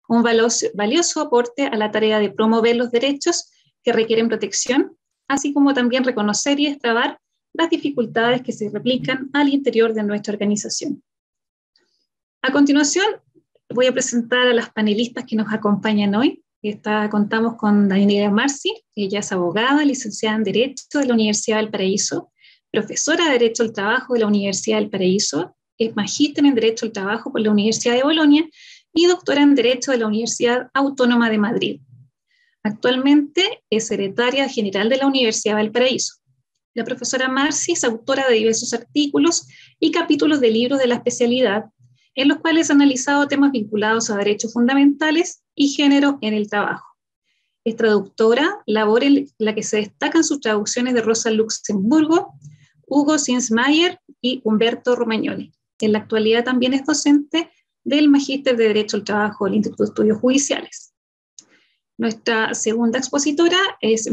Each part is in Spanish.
un valioso aporte a la tarea de promover los derechos que requieren protección, así como también reconocer y destrabar las dificultades que se replican al interior de nuestra organización. A continuación, voy a presentar a las panelistas que nos acompañan hoy. Contamos con Daniela Marci, ella es abogada, licenciada en Derecho de la Universidad del Paraíso, profesora de Derecho al Trabajo de la Universidad del Paraíso, es magíster en Derecho al Trabajo por la Universidad de Bolonia y doctora en Derecho de la Universidad Autónoma de Madrid. Actualmente es secretaria general de la Universidad del Paraíso. La profesora Marci es autora de diversos artículos y capítulos de libros de la especialidad, en los cuales ha analizado temas vinculados a derechos fundamentales y género en el trabajo. Es traductora, labor en la que se destacan sus traducciones de Rosa Luxemburgo, Hugo Sinsmayer y Humberto Romagnoli. En la actualidad también es docente del Magíster de Derecho al Trabajo del Instituto de Estudios Judiciales. Nuestra segunda expositora es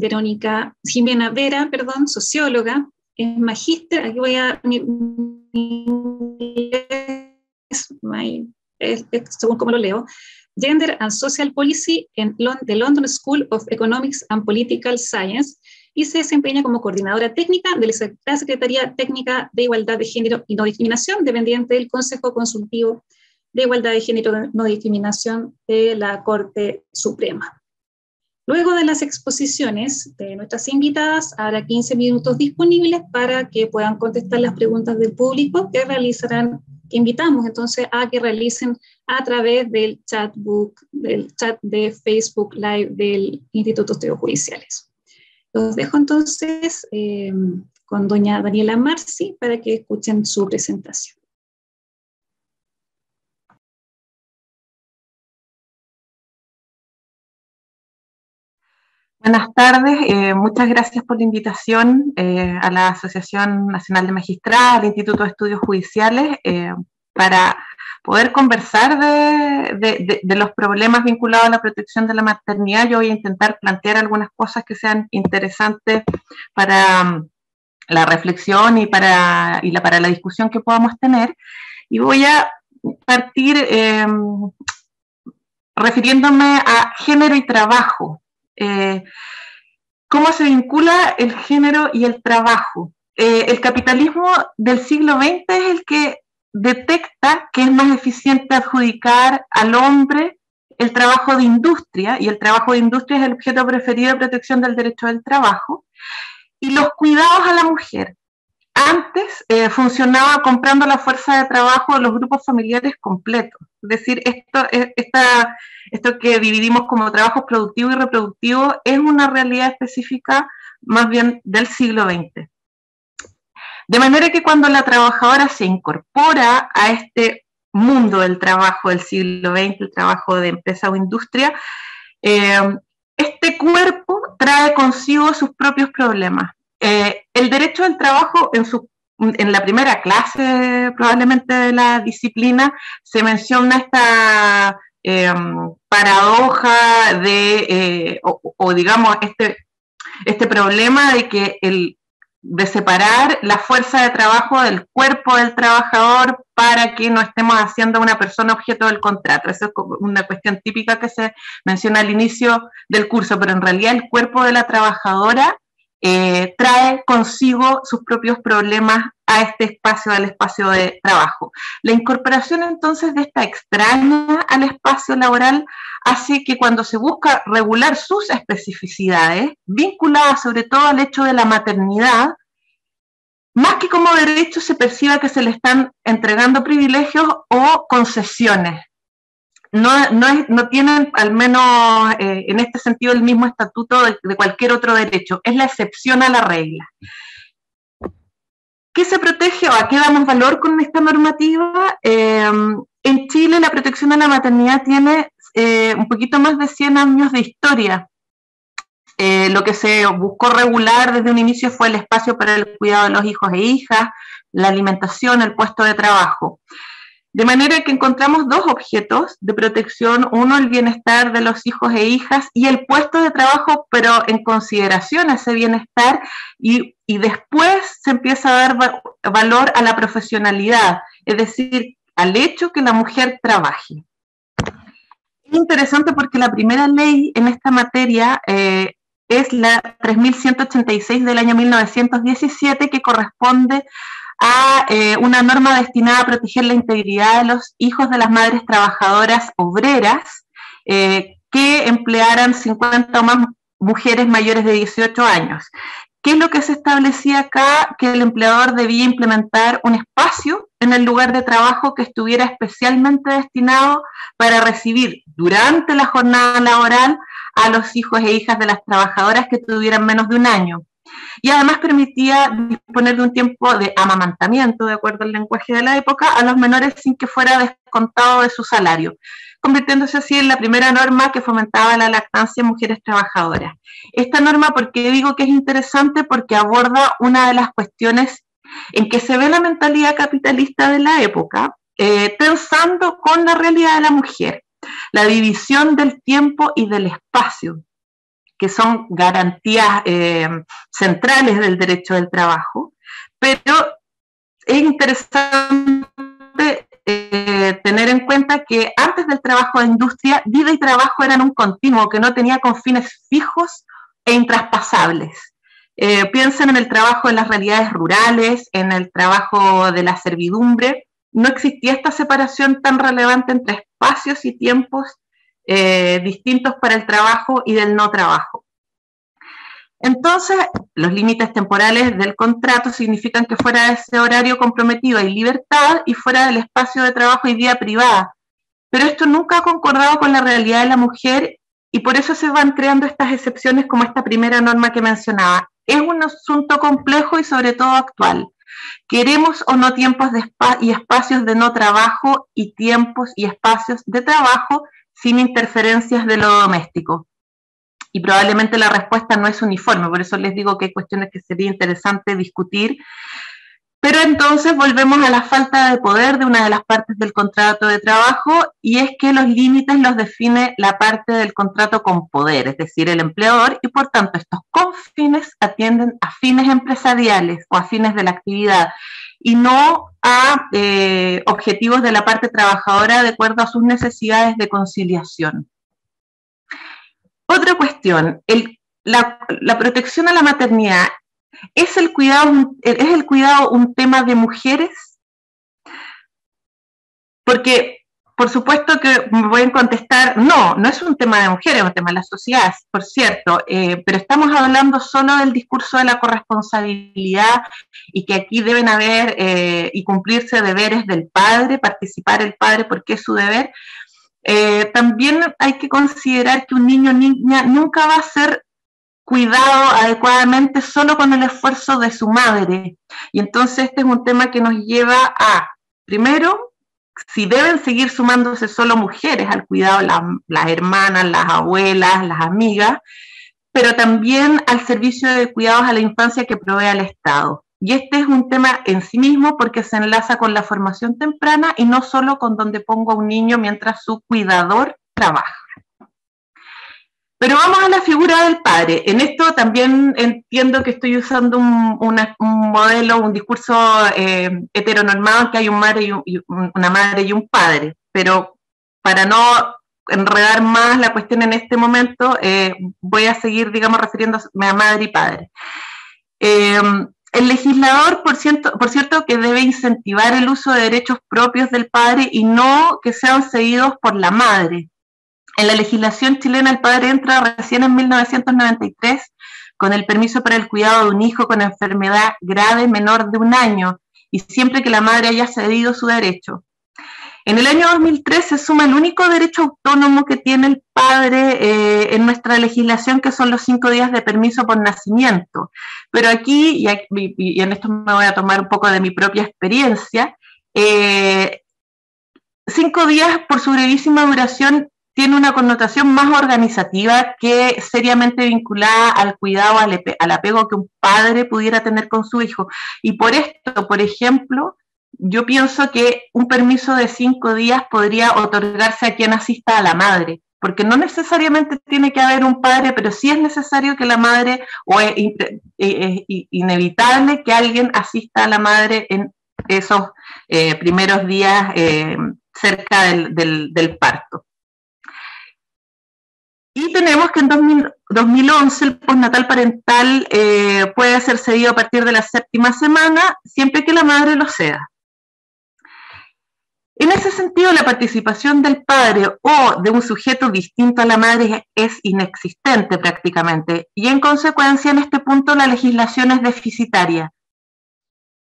Jimena Vera, socióloga, es magíster, aquí voy a según como lo leo, Gender and Social Policy en the London School of Economics and Political Science, y se desempeña como coordinadora técnica de la Secretaría Técnica de Igualdad de Género y No Discriminación, dependiente del Consejo Consultivo de Igualdad de Género y No Discriminación de la Corte Suprema. Luego de las exposiciones de nuestras invitadas, habrá 15 minutos disponibles para que puedan contestar las preguntas del público que invitamos entonces a que realicen a través del chat de Facebook Live del Instituto de Estudios Judiciales. Los dejo entonces con doña Daniela Marci para que escuchen su presentación. Buenas tardes, muchas gracias por la invitación a la Asociación Nacional de Magistradas, al Instituto de Estudios Judiciales, para poder conversar de los problemas vinculados a la protección de la maternidad. Yo voy a intentar plantear algunas cosas que sean interesantes para la reflexión y para la discusión que podamos tener. Y voy a partir refiriéndome a género y trabajo. ¿Cómo se vincula el género y el trabajo? El capitalismo del siglo XX es el que detecta que es más eficiente adjudicar al hombre el trabajo de industria, y el trabajo de industria es el objeto preferido de protección del derecho del trabajo, y los cuidados a la mujer. Antes funcionaba comprando la fuerza de trabajo de los grupos familiares completos. Es decir, esto que dividimos como trabajos productivos y reproductivos es una realidad específica más bien del siglo XX. De manera que cuando la trabajadora se incorpora a este mundo del trabajo del siglo XX, el trabajo de empresa o industria, este cuerpo trae consigo sus propios problemas. El derecho del trabajo en la primera clase probablemente de la disciplina se menciona esta paradoja o digamos este problema de separar la fuerza de trabajo del cuerpo del trabajador para que no estemos haciendo a una persona objeto del contrato. Eso es una cuestión típica que se menciona al inicio del curso, pero en realidad el cuerpo de la trabajadora trae consigo sus propios problemas a este espacio, al espacio de trabajo. La incorporación entonces de esta extraña al espacio laboral hace que cuando se busca regular sus especificidades, vinculadas sobre todo al hecho de la maternidad, más que como derecho se perciba que se le están entregando privilegios o concesiones. No tienen, al menos en este sentido, el mismo estatuto de cualquier otro derecho. Es la excepción a la regla. ¿Qué se protege o a qué damos valor con esta normativa? En Chile la protección de la maternidad tiene un poquito más de 100 años de historia. Lo que se buscó regular desde un inicio fue el espacio para el cuidado de los hijos e hijas, la alimentación, el puesto de trabajo. De manera que encontramos dos objetos de protección, uno el bienestar de los hijos e hijas y el puesto de trabajo, pero en consideración a ese bienestar, y después se empieza a dar valor a la profesionalidad, es decir, al hecho que la mujer trabaje. Es interesante porque la primera ley en esta materia es la 3186 del año 1917, que corresponde a una norma destinada a proteger la integridad de los hijos de las madres trabajadoras obreras que emplearan 50 o más mujeres mayores de 18 años. ¿Qué es lo que se establecía acá? Que el empleador debía implementar un espacio en el lugar de trabajo que estuviera especialmente destinado para recibir durante la jornada laboral a los hijos e hijas de las trabajadoras que tuvieran menos de un año. Y además permitía disponer de un tiempo de amamantamiento, de acuerdo al lenguaje de la época, a los menores sin que fuera descontado de su salario, convirtiéndose así en la primera norma que fomentaba la lactancia en mujeres trabajadoras. Esta norma, ¿por qué digo que es interesante? Porque aborda una de las cuestiones en que se ve la mentalidad capitalista de la época, tensando con la realidad de la mujer, la división del tiempo y del espacio, que son garantías centrales del derecho del trabajo, pero es interesante tener en cuenta que antes del trabajo de industria, vida y trabajo eran un continuo que no tenía confines fijos e intraspasables. Piensen en el trabajo en las realidades rurales, en el trabajo de la servidumbre. No existía esta separación tan relevante entre espacios y tiempos distintos para el trabajo y del no trabajo. Entonces, los límites temporales del contrato significan que fuera de ese horario comprometido hay libertad y fuera del espacio de trabajo hay vida privada. Pero esto nunca ha concordado con la realidad de la mujer y por eso se van creando estas excepciones como esta primera norma que mencionaba. Es un asunto complejo y sobre todo actual. ¿Queremos o no tiempos y espacios de no trabajo y tiempos y espacios de trabajo sin interferencias de lo doméstico? Y probablemente la respuesta no es uniforme, por eso les digo que hay cuestiones que sería interesante discutir. Pero entonces volvemos a la falta de poder de una de las partes del contrato de trabajo, y es que los límites los define la parte del contrato con poder, es decir, el empleador, y por tanto estos confines atienden a fines empresariales o a fines de la actividad, y no a objetivos de la parte trabajadora de acuerdo a sus necesidades de conciliación. Otra cuestión, la protección a la maternidad. ¿Es el cuidado un tema de mujeres? Porque, por supuesto que me pueden contestar, no es un tema de mujeres, es un tema de la sociedad, por cierto, pero estamos hablando solo del discurso de la corresponsabilidad y que aquí deben haber y cumplirse deberes del padre, participar el padre porque es su deber. También hay que considerar que un niño o niña nunca va a ser cuidado adecuadamente solo con el esfuerzo de su madre. Y entonces este es un tema que nos lleva a, primero, si deben seguir sumándose solo mujeres al cuidado, las hermanas, las abuelas, las amigas, pero también al servicio de cuidados a la infancia que provee el Estado. Y este es un tema en sí mismo porque se enlaza con la formación temprana y no solo con donde pongo a un niño mientras su cuidador trabaja. Pero vamos a la figura del padre. En esto también entiendo que estoy usando un modelo, un discurso heteronormado, que hay una madre y un padre. Pero para no enredar más la cuestión en este momento, voy a seguir, digamos, refiriéndome a madre y padre. El legislador, por cierto, que debe incentivar el uso de derechos propios del padre y no que sean cedidos por la madre. En la legislación chilena el padre entra recién en 1993 con el permiso para el cuidado de un hijo con enfermedad grave menor de 1 año y siempre que la madre haya cedido su derecho. En el año 2003 se suma el único derecho autónomo que tiene el padre en nuestra legislación, que son los 5 días de permiso por nacimiento. Pero aquí, y en esto me voy a tomar un poco de mi propia experiencia, 5 días por su brevísima duración tiene una connotación más organizativa que seriamente vinculada al cuidado, al apego que un padre pudiera tener con su hijo. Y por esto, por ejemplo, yo pienso que un permiso de 5 días podría otorgarse a quien asista a la madre, porque no necesariamente tiene que haber un padre, pero sí es necesario que la madre, o es inevitable que alguien asista a la madre en esos primeros días cerca del parto. tenemos que en 2011 el postnatal parental puede ser cedido a partir de la 7ª semana, siempre que la madre lo ceda. En ese sentido, la participación del padre o de un sujeto distinto a la madre es inexistente prácticamente, y en consecuencia en este punto la legislación es deficitaria.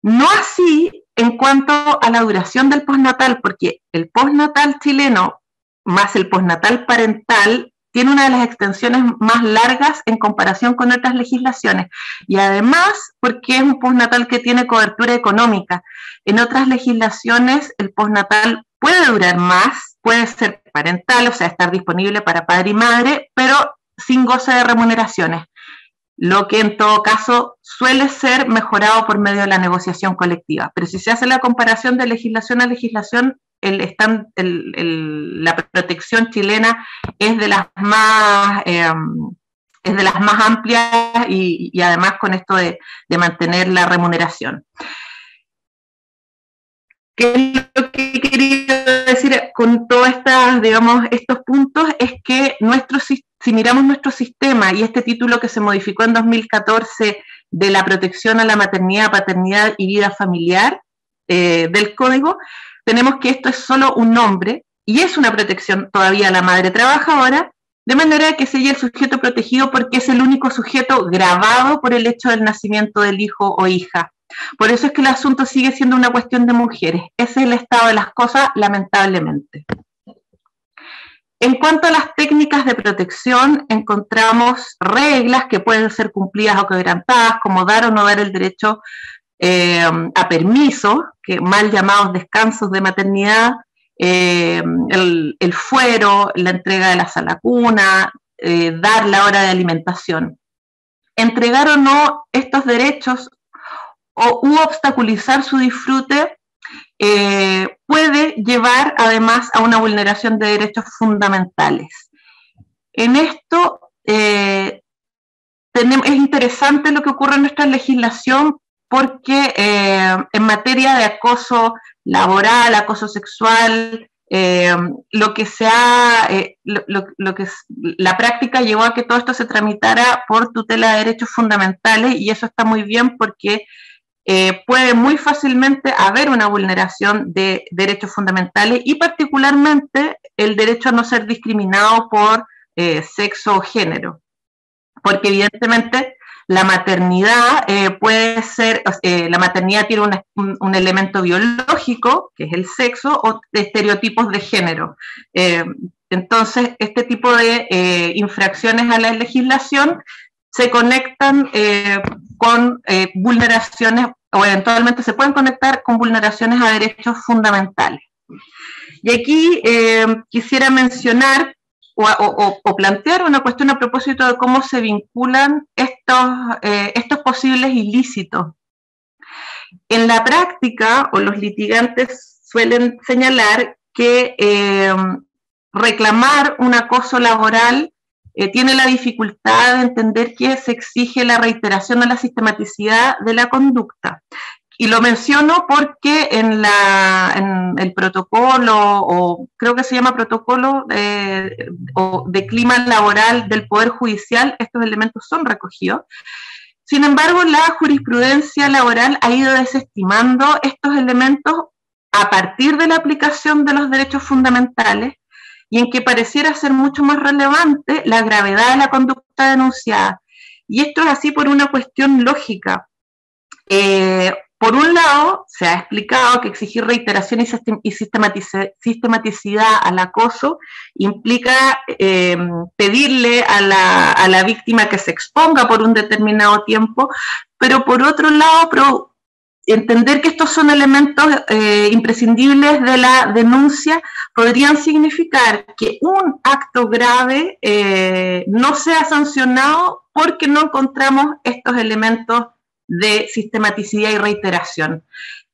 No así en cuanto a la duración del postnatal, porque el postnatal chileno más el postnatal parental tiene una de las extensiones más largas en comparación con otras legislaciones, y además porque es un postnatal que tiene cobertura económica. En otras legislaciones el postnatal puede durar más, puede ser parental, o sea, estar disponible para padre y madre, pero sin goce de remuneraciones, lo que en todo caso suele ser mejorado por medio de la negociación colectiva. Pero si se hace la comparación de legislación a legislación, la protección chilena es de las más amplias y además con esto de mantener la remuneración. ¿Qué es lo que quería decir con todos estos puntos? Es que si miramos nuestro sistema y este título que se modificó en 2014 de la protección a la maternidad, paternidad y vida familiar del Código, tenemos que esto es solo un nombre y es una protección todavía a la madre trabajadora, de manera que sería el sujeto protegido porque es el único sujeto gravado por el hecho del nacimiento del hijo o hija. Por eso es que el asunto sigue siendo una cuestión de mujeres. Ese es el estado de las cosas, lamentablemente. En cuanto a las técnicas de protección, encontramos reglas que pueden ser cumplidas o quebrantadas, como dar o no dar el derecho a permiso, que mal llamados descansos de maternidad, el fuero, la entrega de la sala cuna, dar la hora de alimentación. Entregar o no estos derechos u obstaculizar su disfrute puede llevar además a una vulneración de derechos fundamentales. En esto es interesante lo que ocurre en nuestra legislación porque en materia de acoso laboral, acoso sexual, la práctica llevó a que todo esto se tramitara por tutela de derechos fundamentales, y eso está muy bien porque puede muy fácilmente haber una vulneración de derechos fundamentales y particularmente el derecho a no ser discriminado por sexo o género, porque evidentemente la maternidad puede ser, la maternidad tiene un elemento biológico, que es el sexo, o de estereotipos de género. Entonces, este tipo de infracciones a la legislación se conectan con vulneraciones, o eventualmente se pueden conectar con vulneraciones a derechos fundamentales. Y aquí quisiera mencionar o plantear una cuestión a propósito de cómo se vinculan estos posibles ilícitos. En la práctica, o los litigantes suelen señalar que reclamar un acoso laboral tiene la dificultad de entender que se exige la reiteración de la sistematicidad de la conducta. Y lo menciono porque en el protocolo, o creo que se llama protocolo de clima laboral del Poder Judicial, estos elementos son recogidos. Sin embargo, la jurisprudencia laboral ha ido desestimando estos elementos a partir de la aplicación de los derechos fundamentales, y en que pareciera ser mucho más relevante la gravedad de la conducta denunciada. Y esto es así por una cuestión lógica. Por un lado, se ha explicado que exigir reiteración y sistematicidad al acoso implica pedirle a la víctima que se exponga por un determinado tiempo, pero por otro lado, entender que estos son elementos imprescindibles de la denuncia podrían significar que un acto grave no sea sancionado porque no encontramos estos elementos de sistematicidad y reiteración.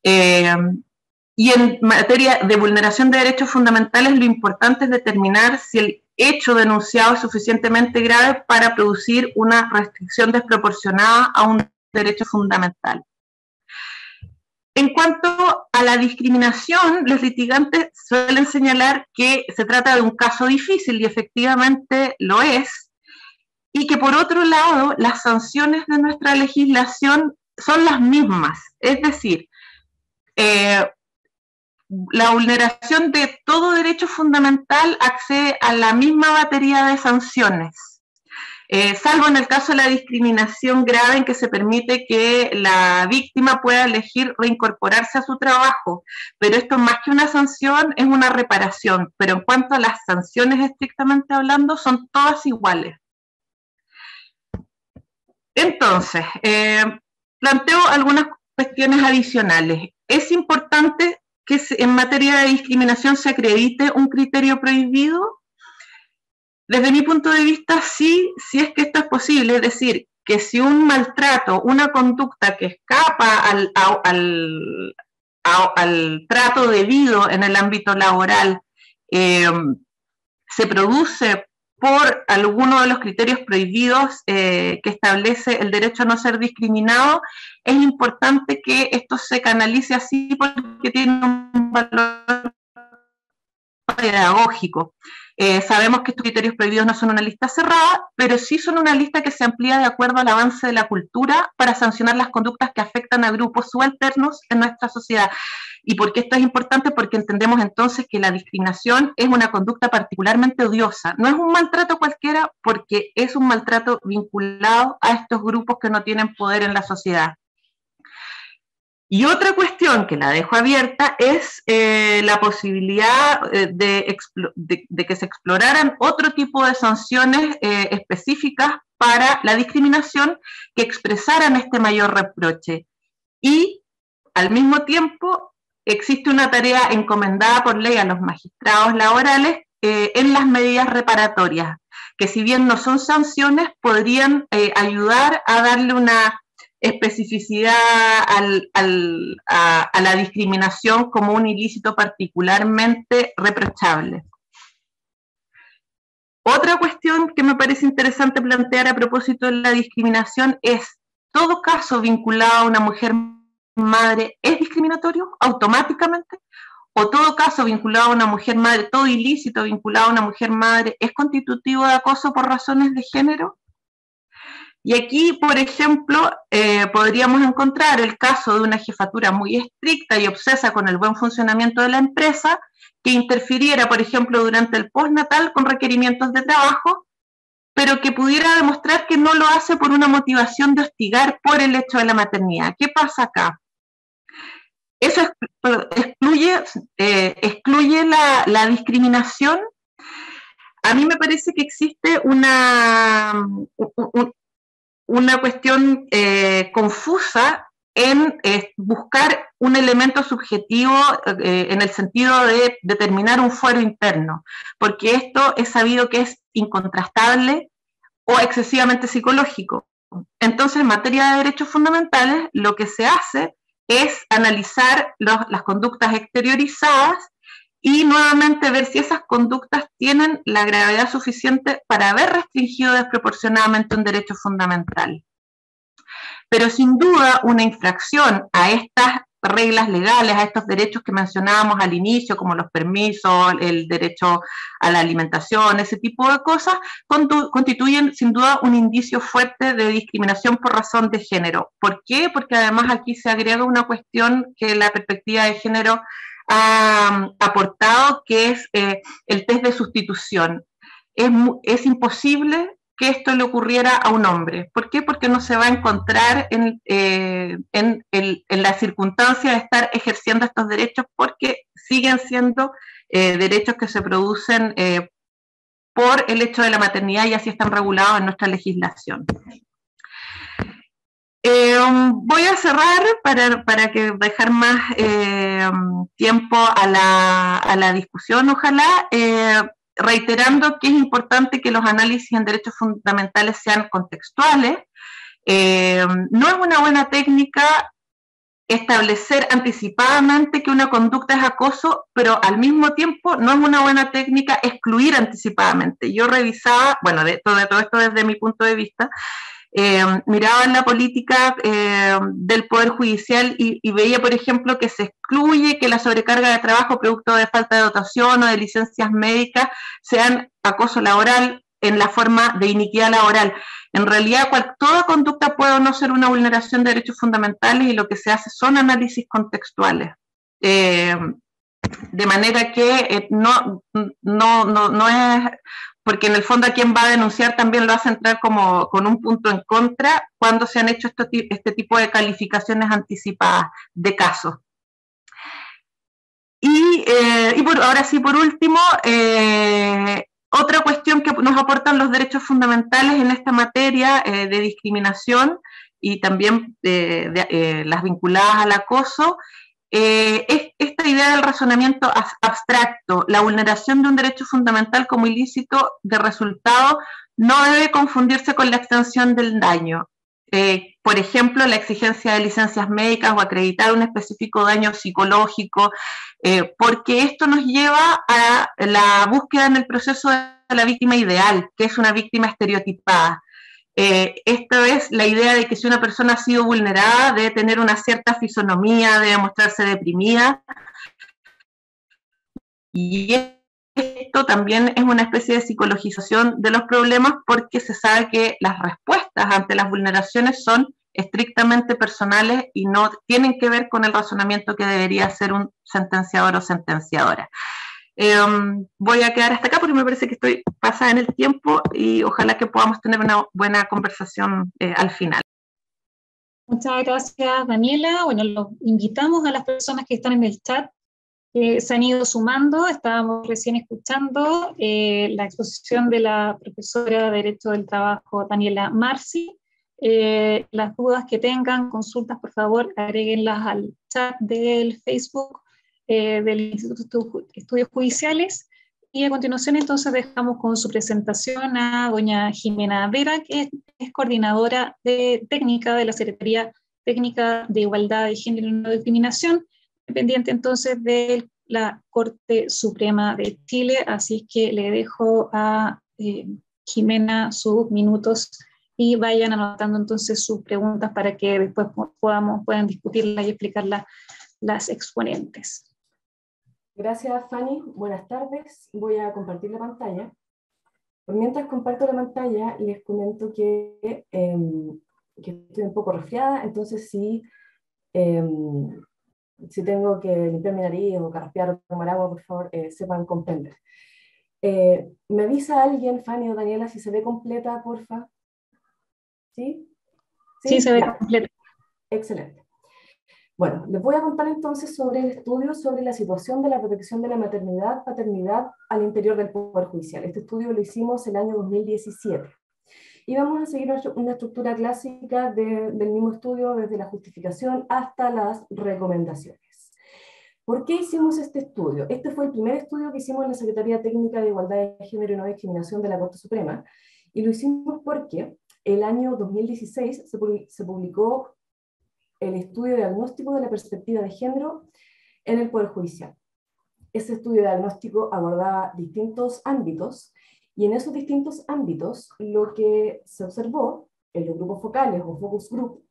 Y en materia de vulneración de derechos fundamentales, lo importante es determinar si el hecho denunciado es suficientemente grave para producir una restricción desproporcionada a un derecho fundamental. En cuanto a la discriminación, los litigantes suelen señalar que se trata de un caso difícil, y efectivamente lo es, y que por otro lado las sanciones de nuestra legislación son las mismas, es decir, la vulneración de todo derecho fundamental accede a la misma batería de sanciones, salvo en el caso de la discriminación grave en que se permite que la víctima pueda elegir reincorporarse a su trabajo, pero esto más que una sanción es una reparación, pero en cuanto a las sanciones estrictamente hablando son todas iguales. Entonces, planteo algunas cuestiones adicionales. Es importante que en materia de discriminación se acredite un criterio prohibido. Desde mi punto de vista, sí, si es que esto es posible, es decir, que si un maltrato, una conducta que escapa al trato debido en el ámbito laboral, se produce por alguno de los criterios prohibidos que establece el derecho a no ser discriminado, es importante que esto se canalice así porque tiene un valor pedagógico. Sabemos que estos criterios prohibidos no son una lista cerrada, pero sí son una lista que se amplía de acuerdo al avance de la cultura para sancionar las conductas que afectan a grupos subalternos en nuestra sociedad. ¿Y por qué esto es importante? Porque entendemos entonces que la discriminación es una conducta particularmente odiosa. No es un maltrato cualquiera porque es un maltrato vinculado a estos grupos que no tienen poder en la sociedad. Y otra cuestión que la dejo abierta es la posibilidad de que se exploraran otro tipo de sanciones específicas para la discriminación que expresaran este mayor reproche. Y al mismo tiempo existe una tarea encomendada por ley a los magistrados laborales en las medidas reparatorias, que si bien no son sanciones, podrían ayudar a darle una especificidad a la discriminación como un ilícito particularmente reprochable. Otra cuestión que me parece interesante plantear a propósito de la discriminación es, ¿todo caso vinculado a una mujer madre es discriminatorio automáticamente? ¿O todo caso vinculado a una mujer madre, todo ilícito vinculado a una mujer madre es constitutivo de acoso por razones de género? Y aquí, por ejemplo, podríamos encontrar el caso de una jefatura muy estricta y obsesa con el buen funcionamiento de la empresa, que interfiriera, por ejemplo, durante el postnatal con requerimientos de trabajo, pero que pudiera demostrar que no lo hace por una motivación de hostigar por el hecho de la maternidad. ¿Qué pasa acá? Eso excluye la discriminación. A mí me parece que existe una cuestión confusa en buscar un elemento subjetivo en el sentido de determinar un fuero interno, porque esto es sabido que es incontrastable o excesivamente psicológico. Entonces, en materia de derechos fundamentales, lo que se hace es analizar las conductas exteriorizadas y nuevamente ver si esas conductas tienen la gravedad suficiente para haber restringido desproporcionadamente un derecho fundamental. Pero sin duda una infracción a estas reglas legales, a estos derechos que mencionábamos al inicio, como los permisos, el derecho a la alimentación, ese tipo de cosas, constituyen sin duda un indicio fuerte de discriminación por razón de género. ¿Por qué? Porque además aquí se agrega una cuestión que la perspectiva de género ha aportado, que es el test de sustitución. Es imposible que esto le ocurriera a un hombre. ¿Por qué? Porque no se va a encontrar en la circunstancia de estar ejerciendo estos derechos, porque siguen siendo derechos que se producen por el hecho de la maternidad y así están regulados en nuestra legislación. Voy a cerrar para que dejar más tiempo a la discusión, ojalá, reiterando que es importante que los análisis en derechos fundamentales sean contextuales. No es una buena técnica establecer anticipadamente que una conducta es acoso, pero al mismo tiempo no es una buena técnica excluir anticipadamente. Yo revisaba, bueno, de todo esto desde mi punto de vista, miraba en la política del Poder Judicial y veía, por ejemplo, que se excluye que la sobrecarga de trabajo producto de falta de dotación o de licencias médicas sean acoso laboral, en la forma de iniquidad laboral. En realidad, toda conducta puede o no ser una vulneración de derechos fundamentales y lo que se hace son análisis contextuales. De manera que no es, porque en el fondo a quien va a denunciar también lo hace entrar como con un punto en contra cuando se han hecho este tipo de calificaciones anticipadas de casos. Y ahora sí, por último, otra cuestión que nos aportan los derechos fundamentales en esta materia de discriminación y también las vinculadas al acoso, es esta idea del razonamiento abstracto. La vulneración de un derecho fundamental como ilícito de resultado no debe confundirse con la extensión del daño. Por ejemplo, la exigencia de licencias médicas o acreditar un específico daño psicológico, porque esto nos lleva a la búsqueda en el proceso de la víctima ideal, que es una víctima estereotipada. Esta es la idea de que si una persona ha sido vulnerada debe tener una cierta fisonomía, debe mostrarse deprimida, y esto también es una especie de psicologización de los problemas porque se sabe que las respuestas ante las vulneraciones son estrictamente personales y no tienen que ver con el razonamiento que debería hacer un sentenciador o sentenciadora. Voy a quedar hasta acá porque me parece que estoy pasada en el tiempo y ojalá que podamos tener una buena conversación al final. Muchas gracias, Daniela. Bueno, los invitamos a las personas que están en el chat que se han ido sumando. Estábamos recién escuchando la exposición de la profesora de Derecho del Trabajo, Daniela Marci. Las dudas que tengan, consultas, por favor, agréguenlas al chat del Facebook del Instituto de Estudios Judiciales. Y a continuación, entonces, dejamos con su presentación a doña Jimena Vera, que es coordinadora técnica de la Secretaría Técnica de Igualdad de Género y No Discriminación, dependiente entonces de la Corte Suprema de Chile. Así es que le dejo a Jimena sus minutos y vayan anotando entonces sus preguntas para que después puedan discutirlas y explicarlas las exponentes. Gracias, Fanny. Buenas tardes. Voy a compartir la pantalla. Mientras comparto la pantalla, les comento que estoy un poco resfriada, entonces si tengo que limpiar mi nariz o carraspear o tomar agua, por favor, sepan comprender. ¿Me avisa alguien, Fanny o Daniela, si se ve completa, porfa? ¿Sí? Sí, se ve completa. Excelente. Bueno, les voy a contar entonces sobre el estudio sobre la situación de la protección de la maternidad-paternidad al interior del Poder Judicial. Este estudio lo hicimos el año 2017. Y vamos a seguir una estructura clásica del mismo estudio, desde la justificación hasta las recomendaciones. ¿Por qué hicimos este estudio? Este fue el primer estudio que hicimos en la Secretaría Técnica de Igualdad de Género y No Discriminación de la Corte Suprema, y lo hicimos porque el año 2016 se publicó el estudio diagnóstico de la perspectiva de género en el Poder Judicial. Ese estudio diagnóstico abordaba distintos ámbitos, y en esos distintos ámbitos lo que se observó en los grupos focales o focus group,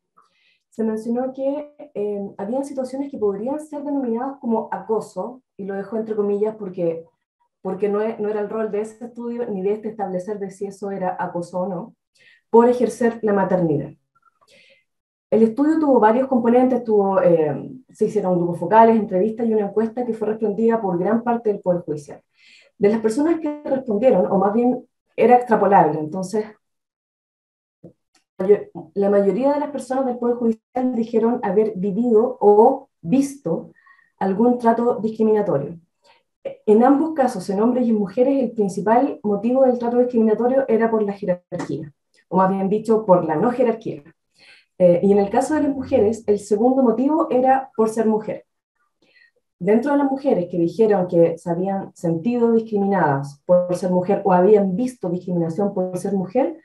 se mencionó que habían situaciones que podrían ser denominadas como acoso, y lo dejo entre comillas porque no era el rol de ese estudio ni de este establecer de si eso era acoso o no, por ejercer la maternidad. El estudio tuvo varios componentes, se hicieron grupos focales, entrevistas y una encuesta que fue respondida por gran parte del Poder Judicial. De las personas que respondieron, o más bien era extrapolable, entonces la mayoría de las personas del Poder Judicial dijeron haber vivido o visto algún trato discriminatorio. En ambos casos, en hombres y en mujeres, el principal motivo del trato discriminatorio era por la jerarquía, o más bien dicho, por la no jerarquía. Y en el caso de las mujeres, el segundo motivo era por ser mujer. Dentro de las mujeres que dijeron que se habían sentido discriminadas por ser mujer o habían visto discriminación por ser mujer,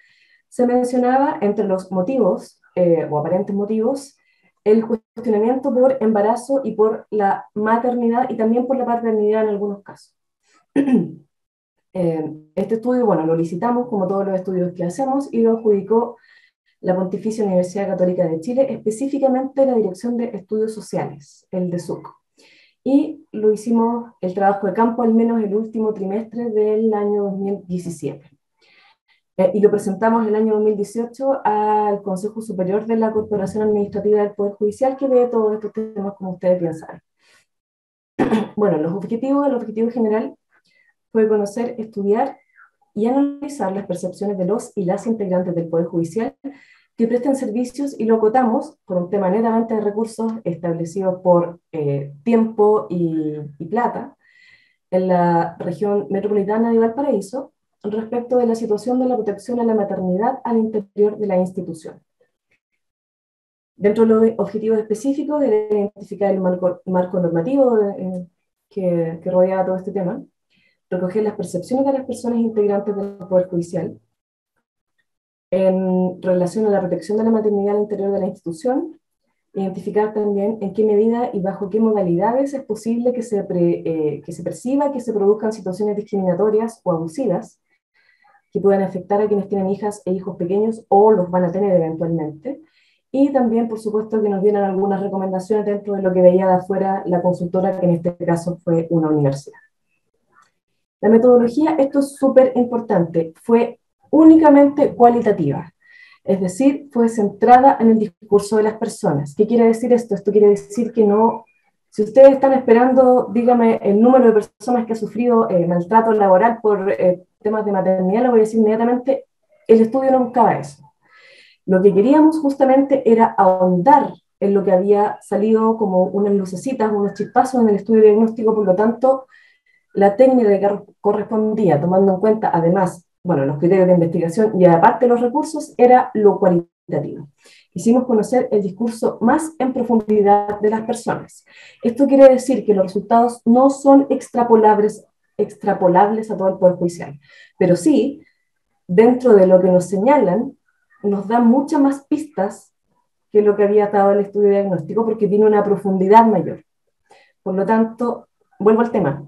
se mencionaba entre los motivos, o aparentes motivos, el cuestionamiento por embarazo y por la maternidad y también por la paternidad en algunos casos. Este estudio, bueno, lo licitamos como todos los estudios que hacemos y lo adjudicó la Pontificia Universidad Católica de Chile, específicamente la Dirección de Estudios Sociales, el DESUC. Y lo hicimos el trabajo de campo al menos el último trimestre del año 2017. y lo presentamos en el año 2018 al Consejo Superior de la Corporación Administrativa del Poder Judicial, que ve todos estos temas como ustedes bien saben. Bueno, el objetivo general fue conocer, estudiar y analizar las percepciones de los y las integrantes del Poder Judicial que prestan servicios, y lo acotamos por un tema netamente de recursos establecidos por tiempo y plata en la región metropolitana de Valparaíso respecto de la situación de la protección a la maternidad al interior de la institución. Dentro de los objetivos específicos de identificar el marco normativo que rodea todo este tema, recoger las percepciones de las personas integrantes del Poder Judicial en relación a la protección de la maternidad al interior de la institución, identificar también en qué medida y bajo qué modalidades es posible que se perciba que se produzcan situaciones discriminatorias o abusivas que puedan afectar a quienes tienen hijas e hijos pequeños o los van a tener eventualmente, y también, por supuesto, que nos dieran algunas recomendaciones dentro de lo que veía de afuera la consultora, que en este caso fue una universidad. La metodología, esto es súper importante, fue únicamente cualitativa, es decir, fue centrada en el discurso de las personas. ¿Qué quiere decir esto? Esto quiere decir que no, si ustedes están esperando, dígame, el número de personas que ha sufrido maltrato laboral por temas de maternidad, lo voy a decir inmediatamente, el estudio no buscaba eso. Lo que queríamos justamente era ahondar en lo que había salido como unas lucecitas, unos chispazos en el estudio diagnóstico, por lo tanto, la técnica que correspondía, tomando en cuenta además, bueno, los criterios de investigación y aparte los recursos, era lo cualitativo. Quisimos conocer el discurso más en profundidad de las personas. Esto quiere decir que los resultados no son extrapolables a todo el Poder Judicial, pero sí, dentro de lo que nos señalan, nos dan muchas más pistas que lo que había dado el estudio diagnóstico, porque tiene una profundidad mayor. Por lo tanto, vuelvo al tema.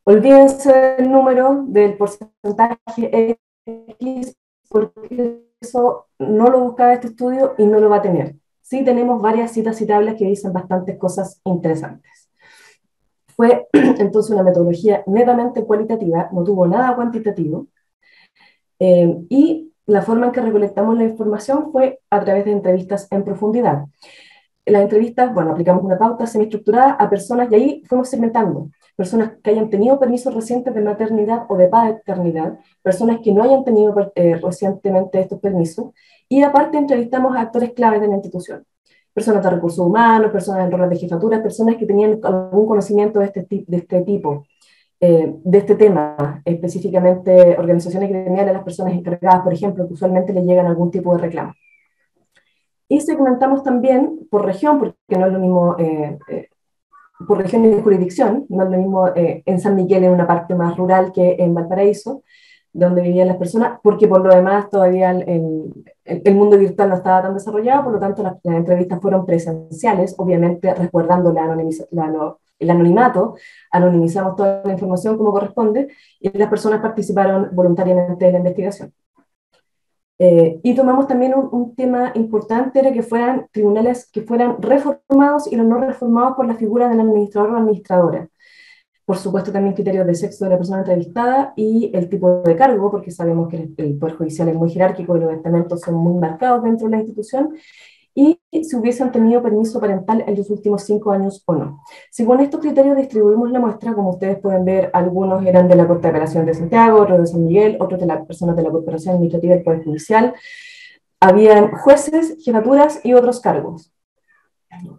Olvídense del número, del porcentaje X, porque eso no lo buscaba este estudio y no lo va a tener. Sí tenemos varias citas citables que dicen bastantes cosas interesantes. Fue entonces una metodología netamente cualitativa, no tuvo nada cuantitativo, y la forma en que recolectamos la información fue a través de entrevistas en profundidad. En las entrevistas, bueno, aplicamos una pauta semiestructurada a personas, y ahí fuimos segmentando. Personas que hayan tenido permisos recientes de maternidad o de paternidad, personas que no hayan tenido recientemente estos permisos, y aparte entrevistamos a actores claves de la institución. Personas de recursos humanos, personas en roles de jefatura, personas que tenían algún conocimiento de este tipo. De este tema, específicamente organizaciones gremiales, las personas encargadas, por ejemplo, que usualmente le llegan algún tipo de reclamo. Y segmentamos también por región, porque no es lo mismo, por región y jurisdicción, no es lo mismo en San Miguel, en una parte más rural, que en Valparaíso, donde vivían las personas, porque por lo demás todavía el mundo virtual no estaba tan desarrollado, por lo tanto las entrevistas fueron presenciales, obviamente resguardando el anonimato, anonimizamos toda la información como corresponde, y las personas participaron voluntariamente en la investigación. Y tomamos también un tema importante, era que fueran tribunales que fueran reformados y los no reformados por la figura del administrador o administradora. Por supuesto también criterios de sexo de la persona entrevistada y el tipo de cargo, porque sabemos que el Poder Judicial es muy jerárquico y los estamentos son muy marcados dentro de la institución, y si hubiesen tenido permiso parental en los últimos 5 años o no. Según estos criterios distribuimos la muestra, como ustedes pueden ver, algunos eran de la Corte de Apelaciones de Santiago, otros de San Miguel, otros de las personas de la Corporación Administrativa del Poder Judicial. Habían jueces, jefaturas y otros cargos.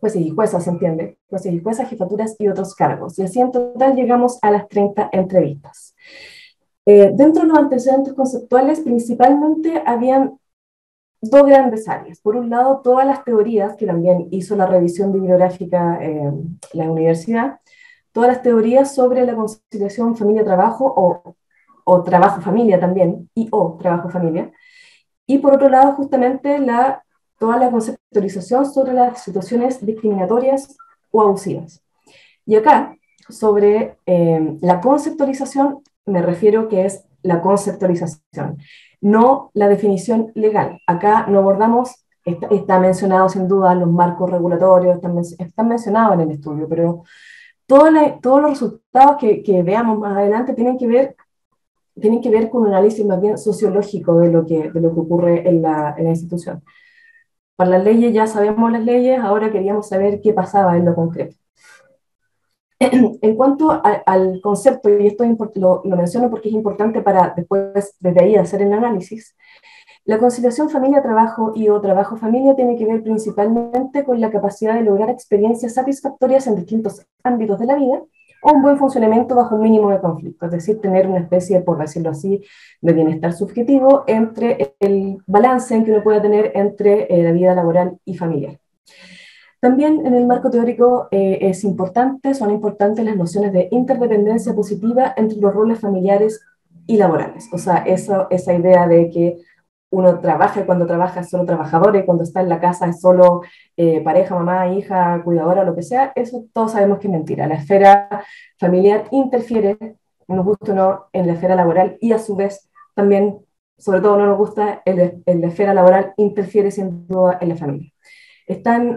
Jueces y juezas, ¿se entiende? Jueces y juezas, jefaturas y otros cargos. Y así en total llegamos a las 30 entrevistas. Dentro de los antecedentes conceptuales, principalmente habían dos grandes áreas. Por un lado, todas las teorías, que también hizo la revisión bibliográfica la universidad, todas las teorías sobre la conciliación familia-trabajo o trabajo-familia también, o trabajo-familia. Y por otro lado, justamente toda la conceptualización sobre las situaciones discriminatorias o abusivas. Y acá, sobre la conceptualización, me refiero que es la conceptualización, no la definición legal. Acá no abordamos, está mencionado sin duda los marcos regulatorios, están mencionados en el estudio, pero todos los resultados que veamos más adelante tienen que ver tienen que ver con un análisis más bien sociológico de lo que ocurre en la institución. Para las leyes ya sabemos las leyes, ahora queríamos saber qué pasaba en lo concreto. En cuanto al concepto, y esto lo menciono porque es importante para después desde ahí hacer el análisis, la conciliación familia-trabajo y o trabajo-familia tiene que ver principalmente con la capacidad de lograr experiencias satisfactorias en distintos ámbitos de la vida o un buen funcionamiento bajo un mínimo de conflicto, es decir, tener una especie, por decirlo así, de bienestar subjetivo entre el balance en que uno pueda tener entre la vida laboral y familiar. También en el marco teórico son importantes las nociones de interdependencia positiva entre los roles familiares y laborales. O sea, esa idea de que uno trabaja y cuando trabaja es solo trabajador y cuando está en la casa es solo pareja, mamá, hija, cuidadora, lo que sea, eso todos sabemos que es mentira. La esfera familiar interfiere, nos gusta o no, en la esfera laboral y a su vez también, sobre todo no nos gusta, en la esfera laboral interfiere sin duda en la familia.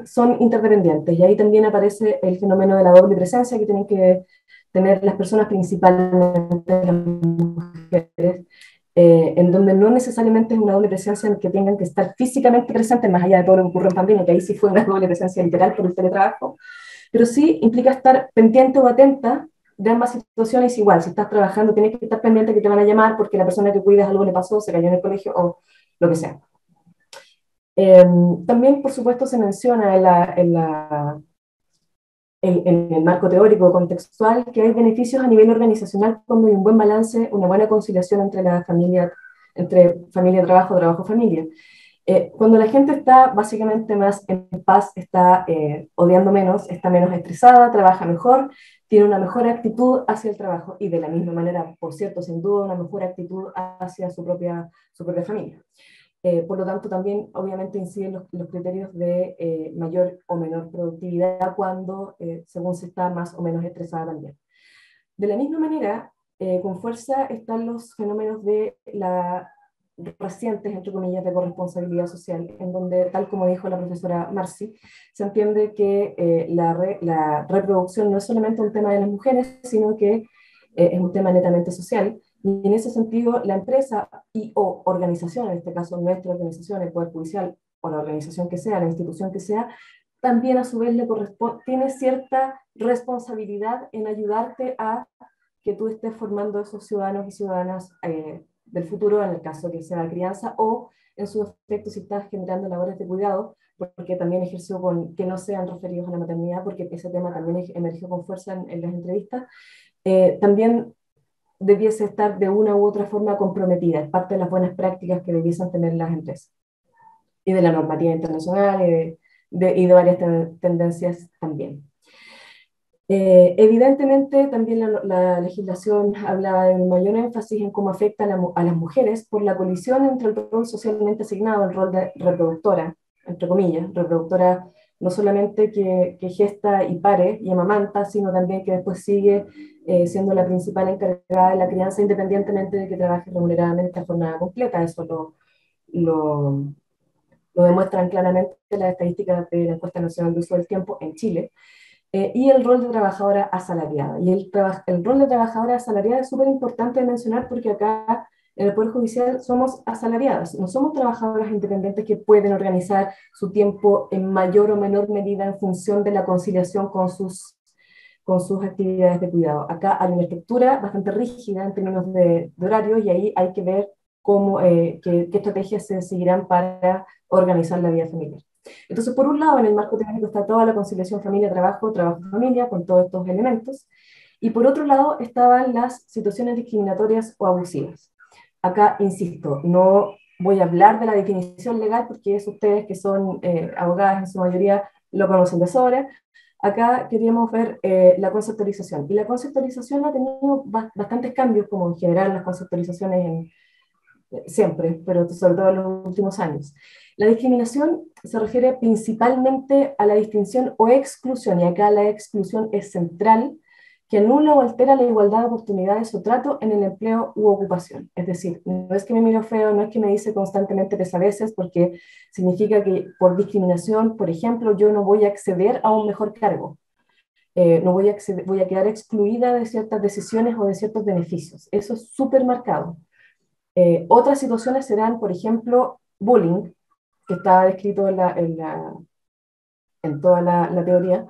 Son interdependientes y ahí también aparece el fenómeno de la doble presencia que tienen que tener las personas, principalmente las mujeres, en donde no necesariamente es una doble presencia en que tengan que estar físicamente presentes, más allá de todo lo que ocurrió en pandemia, que ahí sí fue una doble presencia literal por el teletrabajo, pero sí implica estar pendiente o atenta de ambas situaciones igual. Si estás trabajando, tienes que estar pendiente que te van a llamar porque la persona que cuidas algo le pasó, se cayó en el colegio o lo que sea. También, por supuesto, se menciona en el marco teórico contextual que hay beneficios a nivel organizacional cuando hay un buen balance, una buena conciliación entre familia, trabajo, trabajo, familia. Cuando la gente está básicamente más en paz, está odiando menos, está menos estresada, trabaja mejor, tiene una mejor actitud hacia el trabajo y de la misma manera, por cierto, sin duda, una mejor actitud hacia su propia familia. Por lo tanto, también obviamente inciden los criterios de mayor o menor productividad según se está más o menos estresada también. De la misma manera, con fuerza están los fenómenos de recientes, entre comillas, de corresponsabilidad social, en donde, tal como dijo la profesora Marci, se entiende que la reproducción no es solamente un tema de las mujeres, sino que es un tema netamente social. Y en ese sentido, la empresa o organización, en este caso nuestra organización, el Poder Judicial, o la organización que sea, la institución que sea, también a su vez tiene cierta responsabilidad en ayudarte a que tú estés formando esos ciudadanos y ciudadanas del futuro, en el caso que sea la crianza, o en su efecto si estás generando labores de cuidado, porque también ejerció que no sean referidos a la maternidad, porque ese tema también emergió con fuerza en las entrevistas, también debiese estar de una u otra forma comprometida, es parte de las buenas prácticas que debiesen tener las empresas, y de la normativa internacional y de varias tendencias también. Evidentemente también la legislación hablaba de un mayor énfasis en cómo afecta a las mujeres por la colisión entre el rol socialmente asignado, el rol de reproductora, entre comillas, reproductora no solamente que gesta y pare y amamanta, sino también que después sigue siendo la principal encargada de la crianza, independientemente de que trabaje remuneradamente a jornada completa. Eso lo demuestran claramente las estadísticas de la Encuesta Nacional de Uso del Tiempo en Chile. Y el rol de trabajadora asalariada. Y el rol de trabajadora asalariada es súper importante de mencionar porque acá en el Poder Judicial somos asalariadas, no somos trabajadoras independientes que pueden organizar su tiempo en mayor o menor medida en función de la conciliación con sus actividades de cuidado. Acá hay una estructura bastante rígida en términos de horario y ahí hay que ver qué estrategias se seguirán para organizar la vida familiar. Entonces, por un lado, en el marco técnico está toda la conciliación familia-trabajo, trabajo-familia, con todos estos elementos, y por otro lado estaban las situaciones discriminatorias o abusivas. Acá, insisto, no voy a hablar de la definición legal porque es ustedes que son abogadas en su mayoría lo conocen de sobra. Acá queríamos ver la conceptualización, y la conceptualización ha tenido bastantes cambios, como en general las conceptualizaciones siempre, pero sobre todo en los últimos años. La discriminación se refiere principalmente a la distinción o exclusión, y acá la exclusión es central, que anula o altera la igualdad de oportunidades o trato en el empleo u ocupación. Es decir, no es que me miro feo, no es que me dice constantemente pesadeces, porque significa que por discriminación, por ejemplo, yo no voy a acceder a un mejor cargo. no voy a quedar excluida de ciertas decisiones o de ciertos beneficios. Eso es súper marcado. Otras situaciones serán, por ejemplo, bullying, que está descrito en toda la teoría.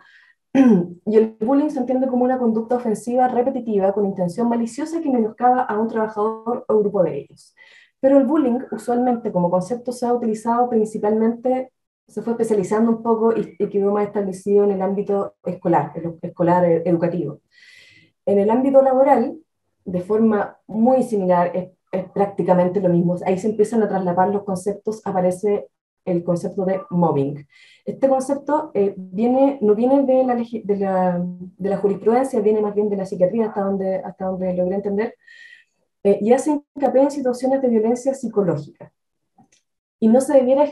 Y el bullying se entiende como una conducta ofensiva repetitiva con intención maliciosa que menoscaba a un trabajador o grupo de ellos. Pero el bullying, usualmente como concepto, se ha utilizado principalmente, se fue especializando un poco y quedó más establecido en el ámbito escolar, educativo. En el ámbito laboral, de forma muy similar, es prácticamente lo mismo. Ahí se empiezan a traslapar los conceptos, aparece el concepto de mobbing. Este concepto no viene de la jurisprudencia, viene más bien de la psiquiatría, hasta donde logré entender, y hace hincapié en situaciones de violencia psicológica. Y no se debiera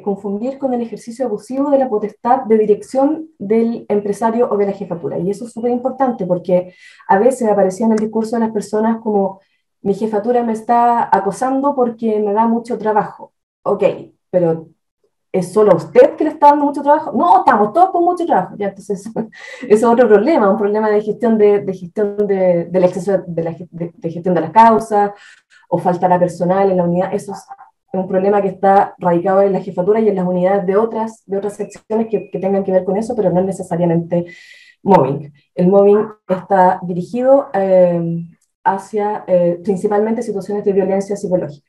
confundir con el ejercicio abusivo de la potestad de dirección del empresario o de la jefatura. Y eso es súper importante porque a veces aparecía en el discurso de las personas como mi jefatura me está acosando porque me da mucho trabajo. Ok, pero ¿es solo a usted que le está dando mucho trabajo? No, estamos todos con mucho trabajo. Ya, entonces, eso es otro problema, un problema de gestión del exceso de gestión de las causas, o falta personal en la unidad. Eso es un problema que está radicado en la jefatura y en las unidades de otras secciones que tengan que ver con eso, pero no es necesariamente mobbing. El mobbing está dirigido hacia principalmente situaciones de violencia psicológica.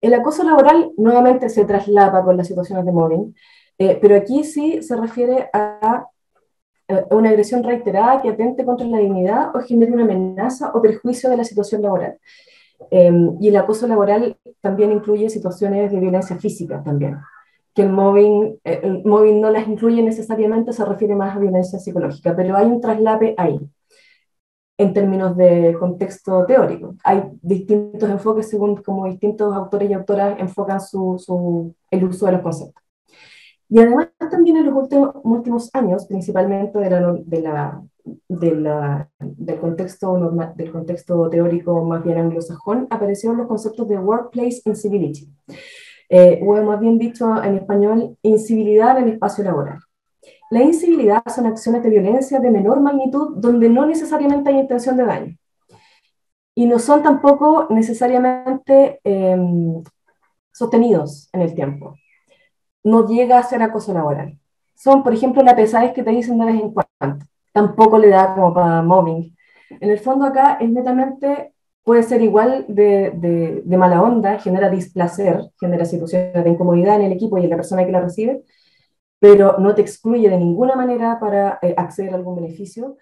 El acoso laboral nuevamente se traslapa con las situaciones de mobbing, pero aquí sí se refiere a una agresión reiterada que atente contra la dignidad o genere una amenaza o perjuicio de la situación laboral. Y el acoso laboral también incluye situaciones de violencia física también, que el mobbing no las incluye necesariamente, se refiere más a violencia psicológica, pero hay un traslape ahí en términos de contexto teórico. Hay distintos enfoques según como distintos autores y autoras enfocan el uso de los conceptos. Y además también en los últimos años, principalmente del contexto teórico más bien anglosajón, aparecieron los conceptos de workplace incivility, o más bien dicho en español, incivilidad en el espacio laboral. La incivilidad son acciones de violencia de menor magnitud donde no necesariamente hay intención de daño. Y no son tampoco necesariamente sostenidos en el tiempo. No llega a ser acoso laboral. Son, por ejemplo, la pesadez que te dicen de vez en cuando. Tampoco le da como para mobbing. En el fondo acá es netamente, puede ser igual de mala onda, genera displacer, genera situaciones de incomodidad en el equipo y en la persona que la recibe, pero no te excluye de ninguna manera para acceder a algún beneficio.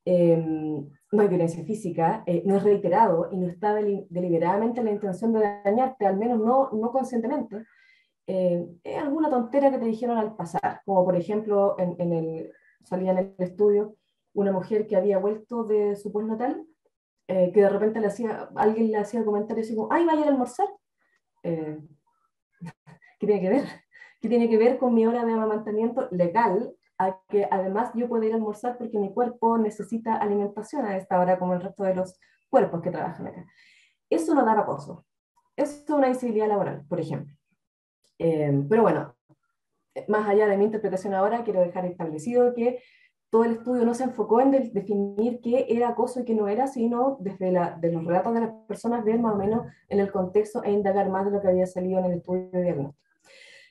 No hay violencia física, no es reiterado y no está deliberadamente la intención de dañarte, al menos no conscientemente. Es alguna tontera que te dijeron al pasar, como por ejemplo salía en el estudio una mujer que había vuelto de su postnatal, que de repente alguien le hacía comentarios así como, ¡ay, vaya a almorzar! ¿Qué tiene que ver? ¿Qué tiene que ver con mi hora de amamantamiento legal? A que además yo pueda ir a almorzar porque mi cuerpo necesita alimentación a esta hora, como el resto de los cuerpos que trabajan acá. Eso no da acoso. Eso es una incivilidad laboral, por ejemplo. Pero bueno, más allá de mi interpretación ahora, quiero dejar establecido que todo el estudio no se enfocó en definir qué era acoso y qué no era, sino desde de los relatos de las personas ver más o menos en el contexto e indagar más de lo que había salido en el estudio de diagnóstico.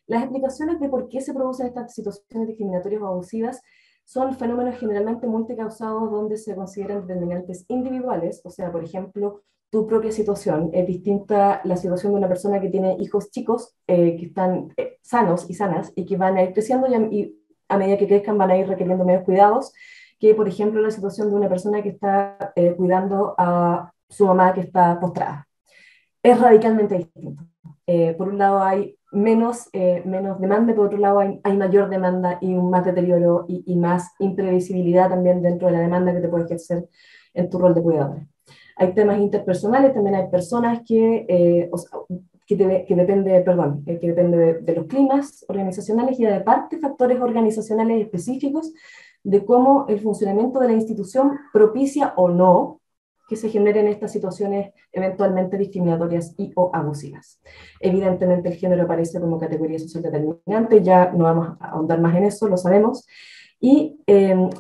Las explicaciones de por qué se producen estas situaciones discriminatorias o abusivas son fenómenos generalmente multicausados donde se consideran determinantes individuales, o sea, por ejemplo, tu propia situación es distinta la situación de una persona que tiene hijos chicos que están sanos y sanas y que van a ir creciendo y a medida que crezcan van a ir requiriendo menos cuidados que, por ejemplo, la situación de una persona que está cuidando a su mamá que está postrada. Es radicalmente distinto. Por un lado hay menos demanda, por otro lado hay mayor demanda y más deterioro y más imprevisibilidad también dentro de la demanda que te puede ejercer en tu rol de cuidador. Hay temas interpersonales, también hay personas que depende de los climas organizacionales y aparte factores organizacionales específicos de cómo el funcionamiento de la institución propicia o no que se generen estas situaciones eventualmente discriminatorias y o abusivas. Evidentemente el género aparece como categoría social determinante, ya no vamos a ahondar más en eso, lo sabemos, Y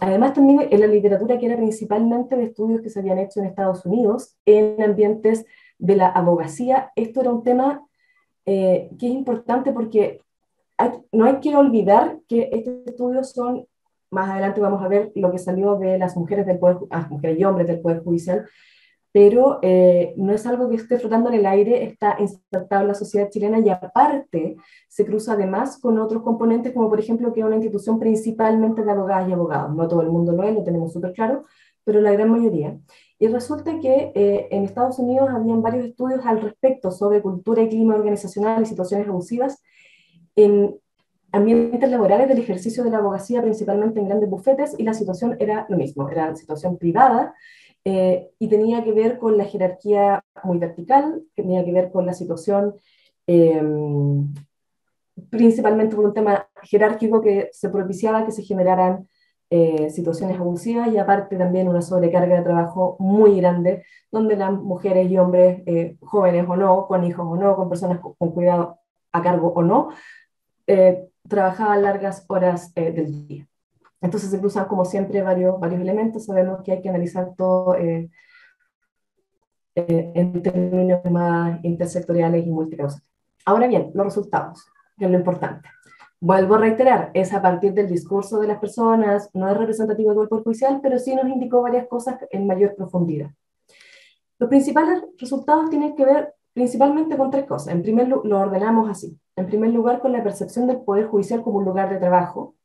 además también en la literatura que era principalmente de estudios que se habían hecho en Estados Unidos, en ambientes de la abogacía, esto era un tema que es importante porque no hay que olvidar que estos estudios son, más adelante vamos a ver lo que salió de las mujeres del poder, mujeres y hombres del Poder Judicial, pero no es algo que esté flotando en el aire, está insertado en la sociedad chilena y aparte se cruza además con otros componentes, como por ejemplo que es una institución principalmente de abogadas y abogados. No todo el mundo lo es, lo tenemos súper claro, pero la gran mayoría. Y resulta que en Estados Unidos habían varios estudios al respecto sobre cultura y clima organizacional y situaciones abusivas en ambientes laborales del ejercicio de la abogacía, principalmente en grandes bufetes, y la situación era lo mismo, era situación privada, y tenía que ver con la jerarquía muy vertical, tenía que ver con la situación, eh, principalmente por un tema jerárquico que se propiciaba que se generaran situaciones abusivas y aparte también una sobrecarga de trabajo muy grande, donde las mujeres y hombres, jóvenes o no, con hijos o no, con personas con cuidado a cargo o no, trabajaban largas horas del día. Entonces se cruzan como siempre varios elementos, sabemos que hay que analizar todo en términos más intersectoriales y multicausales. Ahora bien, los resultados, que es lo importante. Vuelvo a reiterar, es a partir del discurso de las personas, no es representativo del Poder Judicial, pero sí nos indicó varias cosas en mayor profundidad. Los principales resultados tienen que ver principalmente con tres cosas. En primer lugar, lo ordenamos así. En primer lugar, con la percepción del Poder Judicial como un lugar de trabajo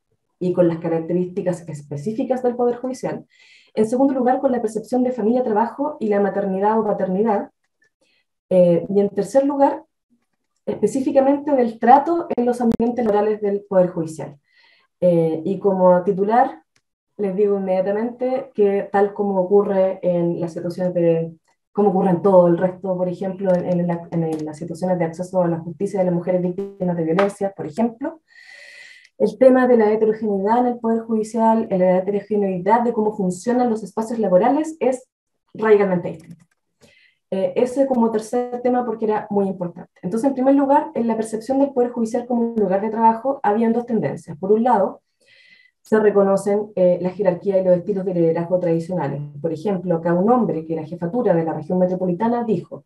y con las características específicas del Poder Judicial. En segundo lugar, con la percepción de familia-trabajo y la maternidad o paternidad. Y en tercer lugar, específicamente del trato en los ambientes laborales del Poder Judicial. Y como titular, les digo inmediatamente que tal como ocurre en las situaciones de, como ocurre en todo el resto, por ejemplo, en las situaciones de acceso a la justicia de las mujeres víctimas de violencia, por ejemplo, el tema de la heterogeneidad en el Poder Judicial, la heterogeneidad de cómo funcionan los espacios laborales es radicalmente distinto. Ese como tercer tema porque era muy importante. Entonces, en primer lugar, en la percepción del Poder Judicial como un lugar de trabajo, habían dos tendencias. Por un lado, se reconocen la jerarquía y los estilos de liderazgo tradicionales. Por ejemplo, acá un hombre que era jefatura de la región metropolitana dijo: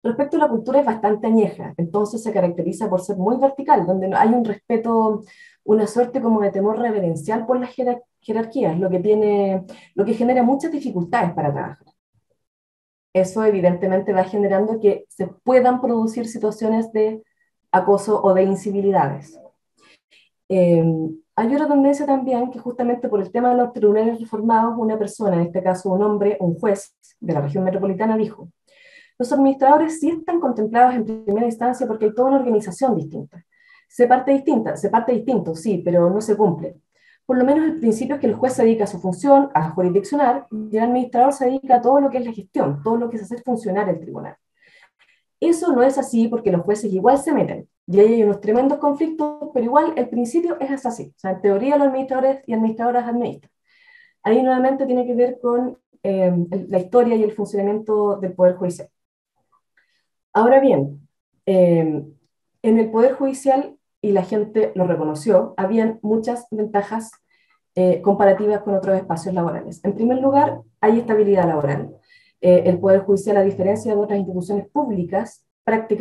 respecto a la cultura es bastante añeja, entonces se caracteriza por ser muy vertical, donde hay un respeto, una suerte como de temor reverencial por las jerarquías, lo que genera muchas dificultades para trabajar. Eso evidentemente va generando que se puedan producir situaciones de acoso o de incivilidades. Hay otra tendencia también que justamente por el tema de los tribunales reformados, una persona, en este caso un hombre, un juez de la región metropolitana, dijo: los administradores sí están contemplados en primera instancia porque hay toda una organización distinta. Se parte distinto, sí, pero no se cumple. Por lo menos el principio es que el juez se dedica a su función, a jurisdiccionar, y el administrador se dedica a todo lo que es la gestión, todo lo que es hacer funcionar el tribunal. Eso no es así porque los jueces igual se meten, y ahí hay unos tremendos conflictos, pero igual el principio es así. O sea, en teoría los administradores y administradoras administran. Ahí nuevamente tiene que ver con la historia y el funcionamiento del Poder Judicial. Ahora bien, en el Poder Judicial, y la gente lo reconoció, habían muchas ventajas comparativas con otros espacios laborales. En primer lugar, hay estabilidad laboral. El Poder Judicial, a diferencia de otras instituciones públicas,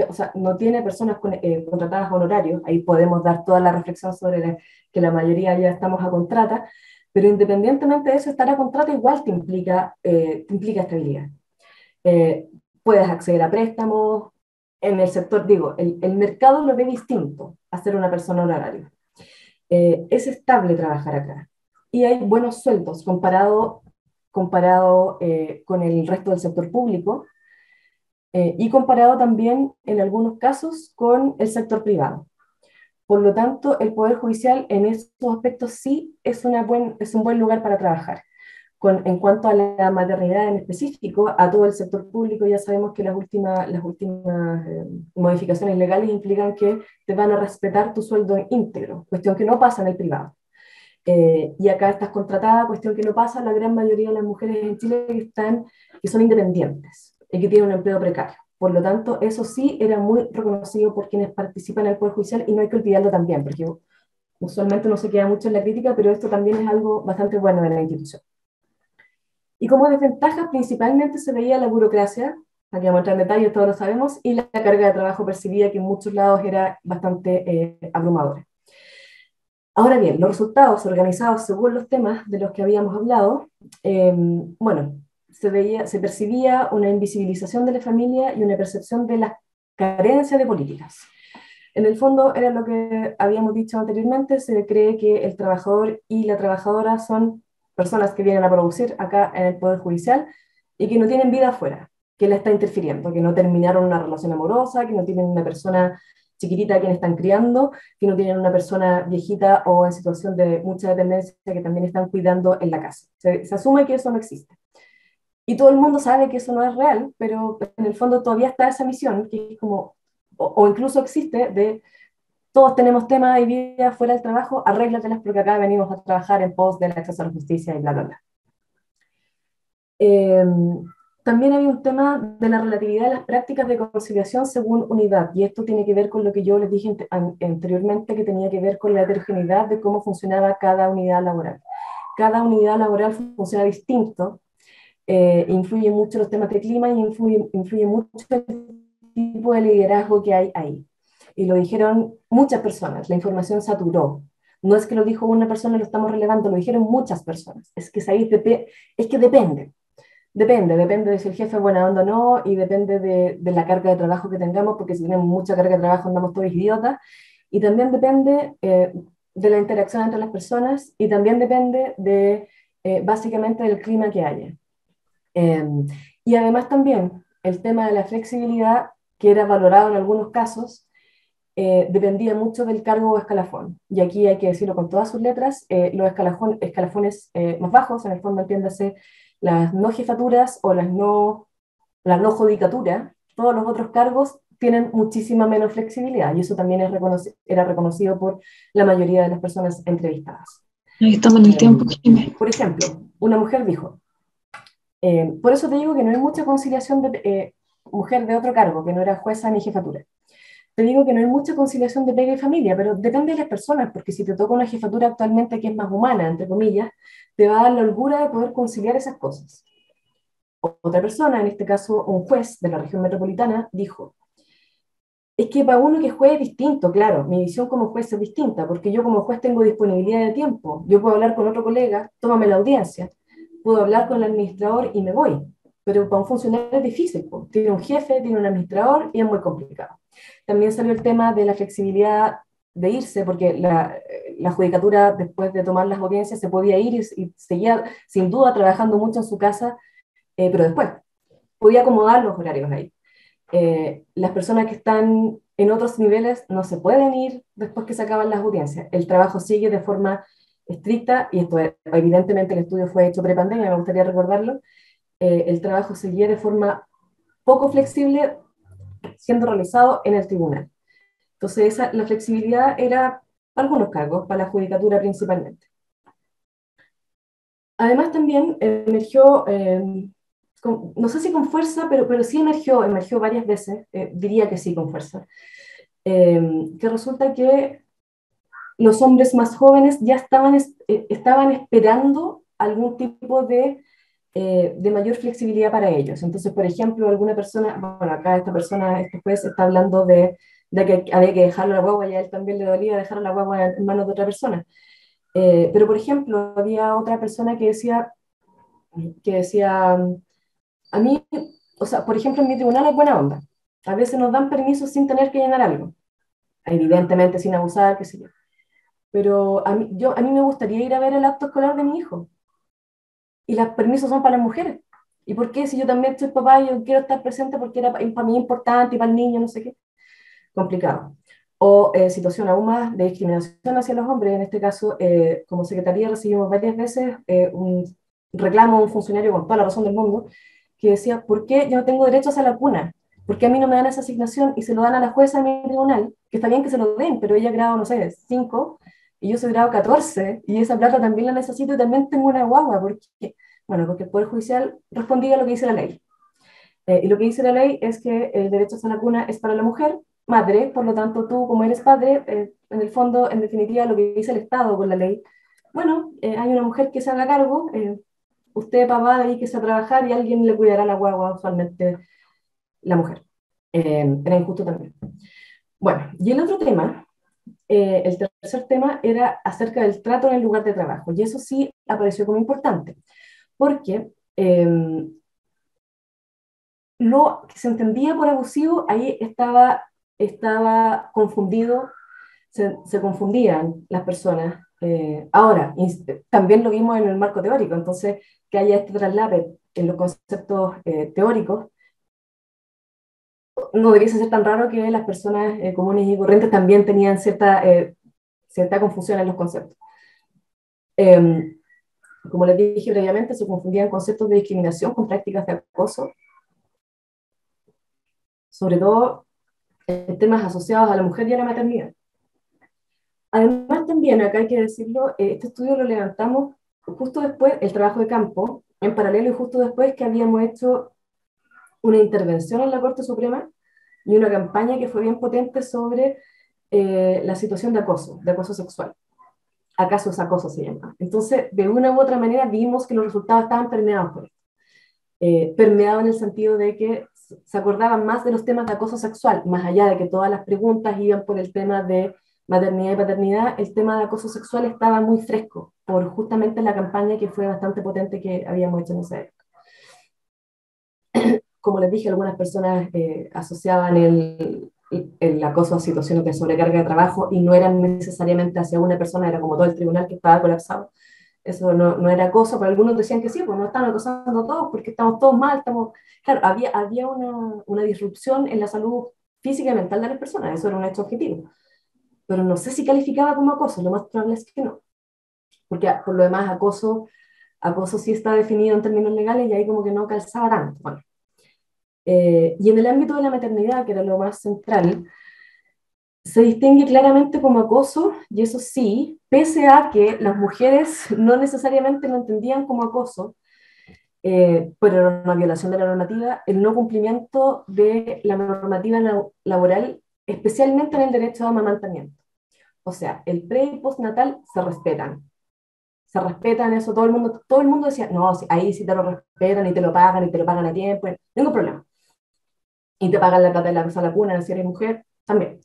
o sea, no tiene personas contratadas a honorarios. Ahí podemos dar toda la reflexión sobre que la mayoría ya estamos a contrata, pero independientemente de eso, estar a contrata igual te implica estabilidad. Puedes acceder a préstamos. En el sector, digo, el mercado lo ve distinto a ser una persona honoraria. Es estable trabajar acá. Y hay buenos sueldos comparado con el resto del sector público y comparado también en algunos casos con el sector privado. Por lo tanto, el Poder Judicial en estos aspectos sí es un buen lugar para trabajar. En cuanto a la maternidad en específico, a todo el sector público, ya sabemos que las últimas modificaciones legales implican que te van a respetar tu sueldo íntegro, cuestión que no pasa en el privado. Y acá estás contratada, cuestión que no pasa la gran mayoría de las mujeres en Chile que son independientes y que tienen un empleo precario. Por lo tanto, eso sí era muy reconocido por quienes participan en el Poder Judicial y no hay que olvidarlo también, porque Usualmente no se queda mucho en la crítica, pero esto también es algo bastante bueno de la institución. Y como desventajas principalmente se veía la burocracia, aquí vamos a entrar en detalles, todos lo sabemos, y la carga de trabajo percibida que en muchos lados era bastante abrumadora. Ahora bien, los resultados organizados según los temas de los que habíamos hablado, bueno, se percibía una invisibilización de la familia y una percepción de la carencia de políticas. En el fondo, era lo que habíamos dicho anteriormente, se cree que el trabajador y la trabajadora son personas que vienen a producir acá en el Poder Judicial y que no tienen vida afuera, que la está interfiriendo, que no terminaron una relación amorosa, que no tienen una persona chiquitita a quien están criando, que no tienen una persona viejita o en situación de mucha dependencia que también están cuidando en la casa. Se asume que eso no existe. Y todo el mundo sabe que eso no es real, pero en el fondo todavía está esa misión, que es como, o incluso existe, de todos tenemos temas y vida fuera del trabajo, arréglatelas porque acá venimos a trabajar en pos del acceso a la justicia y bla, bla, bla. También había un tema de la relatividad de las prácticas de conciliación según unidad, y esto tiene que ver con lo que yo les dije anteriormente, que tenía que ver con la heterogeneidad de cómo funcionaba cada unidad laboral. Cada unidad laboral funciona distinto, influye mucho los temas de clima y influye mucho el tipo de liderazgo que hay ahí. Y lo dijeron muchas personas, la información saturó. No es que lo dijo una persona y lo estamos relevando, lo dijeron muchas personas. Es que depende. Depende de si el jefe es buena onda o no, y depende de la carga de trabajo que tengamos, porque si tenemos mucha carga de trabajo andamos todos idiotas, y también depende de la interacción entre las personas, y también depende básicamente del clima que haya. Y además también el tema de la flexibilidad, que era valorado en algunos casos, dependía mucho del cargo o escalafón. Y aquí hay que decirlo con todas sus letras, los escalafones más bajos, en el fondo entiéndase, las no jefaturas o la no judicatura, todos los otros cargos tienen muchísima menos flexibilidad, y eso también era reconocido por la mayoría de las personas entrevistadas. Ahí estamos en el tiempo, Jiménez. Por ejemplo, una mujer dijo, por eso te digo que no hay mucha conciliación de mujer de otro cargo, que no era jueza ni jefatura. Te digo que no hay mucha conciliación de pega y familia, pero depende de las personas, porque si te toca una jefatura actualmente que es más humana, entre comillas, te va a dar la holgura de poder conciliar esas cosas. Otra persona, en este caso un juez de la región metropolitana, dijo, es que para uno que es juez es distinto, claro, mi visión como juez es distinta, porque yo como juez tengo disponibilidad de tiempo, yo puedo hablar con otro colega, tómame la audiencia, puedo hablar con el administrador y me voy, pero para un funcionario es difícil, tiene un jefe, tiene un administrador y es muy complicado. También salió el tema de la flexibilidad de irse, porque la judicatura, después de tomar las audiencias, se podía ir y seguía sin duda trabajando mucho en su casa, pero después podía acomodar los horarios ahí. Las personas que están en otros niveles no se pueden ir después que se acaban las audiencias. El trabajo sigue de forma estricta, y esto evidentemente el estudio fue hecho pre-pandemia, me gustaría recordarlo, el trabajo seguía de forma poco flexible siendo realizado en el tribunal. Entonces la flexibilidad era para algunos cargos, para la judicatura principalmente. Además también emergió, no sé si con fuerza, pero sí emergió varias veces, diría que sí con fuerza, que resulta que los hombres más jóvenes ya estaban esperando algún tipo de mayor flexibilidad para ellos. Entonces, por ejemplo, alguna persona, bueno, acá esta persona, este juez está hablando de que había que dejarlo a la guagua, y a él también le dolía dejar a la guagua en manos de otra persona. Pero, por ejemplo, había otra persona que decía, a mí, o sea, por ejemplo, en mi tribunal es buena onda. A veces nos dan permisos sin tener que llenar algo. Evidentemente sin abusar, qué sé yo. Pero a mí me gustaría ir a ver el acto escolar de mi hijo. Y los permisos son para las mujeres. ¿Y por qué? Si yo también soy papá y yo quiero estar presente porque era para mí importante y para el niño, no sé qué. Complicado. O situación aún más de discriminación hacia los hombres. En este caso, como secretaría recibimos varias veces un reclamo de un funcionario con toda la razón del mundo que decía, ¿por qué yo no tengo derechos a la cuna? ¿Por qué a mí no me dan esa asignación y se lo dan a la jueza en mi tribunal? Que está bien que se lo den, pero ella grado, no sé, 5 y yo soy grado 14 y esa plata también la necesito y también tengo una guagua. Porque el Poder Judicial respondía a lo que dice la ley. Y lo que dice la ley es que el derecho a la cuna es para la mujer, madre, por lo tanto tú como eres padre, en el fondo, en definitiva, lo que dice el Estado con la ley, bueno, hay una mujer que se haga cargo, usted papá dedíquese a trabajar y alguien le cuidará la guagua, usualmente la mujer. Era injusto también. Bueno, y el otro tema, el tercer tema era acerca del trato en el lugar de trabajo, y eso sí apareció como importante, porque lo que se entendía por abusivo, ahí estaba confundido, se confundían las personas. Ahora, también lo vimos en el marco teórico, entonces que haya este traslape en los conceptos teóricos, no debiese ser tan raro que las personas comunes y corrientes también tenían cierta confusión en los conceptos. Como les dije previamente, se confundían conceptos de discriminación con prácticas de acoso, sobre todo en temas asociados a la mujer y a la maternidad. Además, también, acá hay que decirlo, este estudio lo levantamos justo después, el trabajo de campo, en paralelo y justo después que habíamos hecho una intervención en la Corte Suprema y una campaña que fue bien potente sobre la situación de acoso sexual. ¿Acaso es acoso se llama? Entonces, de una u otra manera vimos que los resultados estaban permeados por esto. Permeado en el sentido de que se acordaban más de los temas de acoso sexual, más allá de que todas las preguntas iban por el tema de maternidad y paternidad, el tema de acoso sexual estaba muy fresco, por justamente la campaña que fue bastante potente que habíamos hecho en esa época. Como les dije, algunas personas asociaban el acoso a situaciones de sobrecarga de trabajo y no eran necesariamente hacia una persona, era como todo el tribunal que estaba colapsado. Eso no era acoso, pero algunos decían que sí, pues no están acosando a todos porque estamos todos mal, estamos... Claro, había una disrupción en la salud física y mental de las personas, eso era un hecho objetivo. Pero no sé si calificaba como acoso, lo más probable es que no. Porque por lo demás acoso sí está definido en términos legales y ahí como que no calzaba tanto. Bueno. Y en el ámbito de la maternidad, que era lo más central, se distingue claramente como acoso, y eso sí, pese a que las mujeres no necesariamente lo entendían como acoso, pero era una violación de la normativa, el no cumplimiento de la normativa laboral, especialmente en el derecho a amamantamiento. O sea, el pre y postnatal se respetan eso, todo el mundo decía, no, ahí sí te lo respetan y te lo pagan a tiempo, ningún problema. Y te pagan la plata de la cuna si eres mujer, también.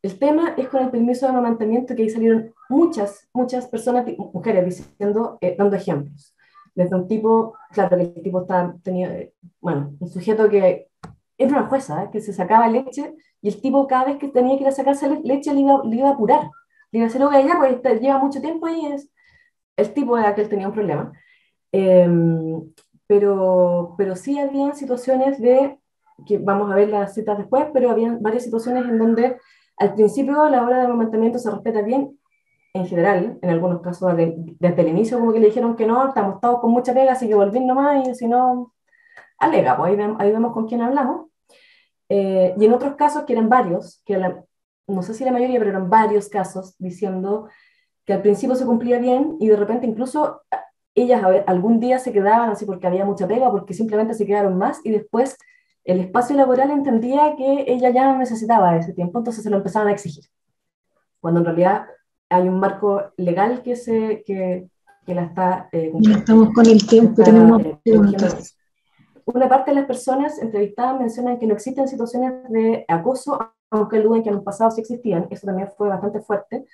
El tema es con el permiso de amamantamiento, que ahí salieron muchas personas, mujeres, diciendo, dando ejemplos. Desde un tipo, claro que el tipo tenía, bueno, un sujeto que era una jueza, que se sacaba leche, y el tipo cada vez que tenía que ir a sacarse leche le iba a apurar. Le iba a decir, oye, ya, pues lleva mucho tiempo y el tipo era que él tenía un problema. Pero sí había situaciones que vamos a ver las citas después, pero había varias situaciones en donde al principio la hora de amamantamiento se respeta bien, en general, en algunos casos desde el inicio como que le dijeron que no, estamos todos con mucha pega, así que volví nomás y si no, alega, pues ahí vemos con quién hablamos. Y en otros casos, que eran varios, no sé si la mayoría, pero eran varios casos, diciendo que al principio se cumplía bien y de repente incluso ellas algún día se quedaban así porque había mucha pega, porque simplemente se quedaron más y después el espacio laboral entendía que ella ya no necesitaba ese tiempo, entonces se lo empezaban a exigir. Cuando en realidad hay un marco legal que la está Ya estamos con el tiempo y tenemos preguntas. Una parte de las personas entrevistadas mencionan que no existen situaciones de acoso, aunque duden que en el pasado sí existían, eso también fue bastante fuerte.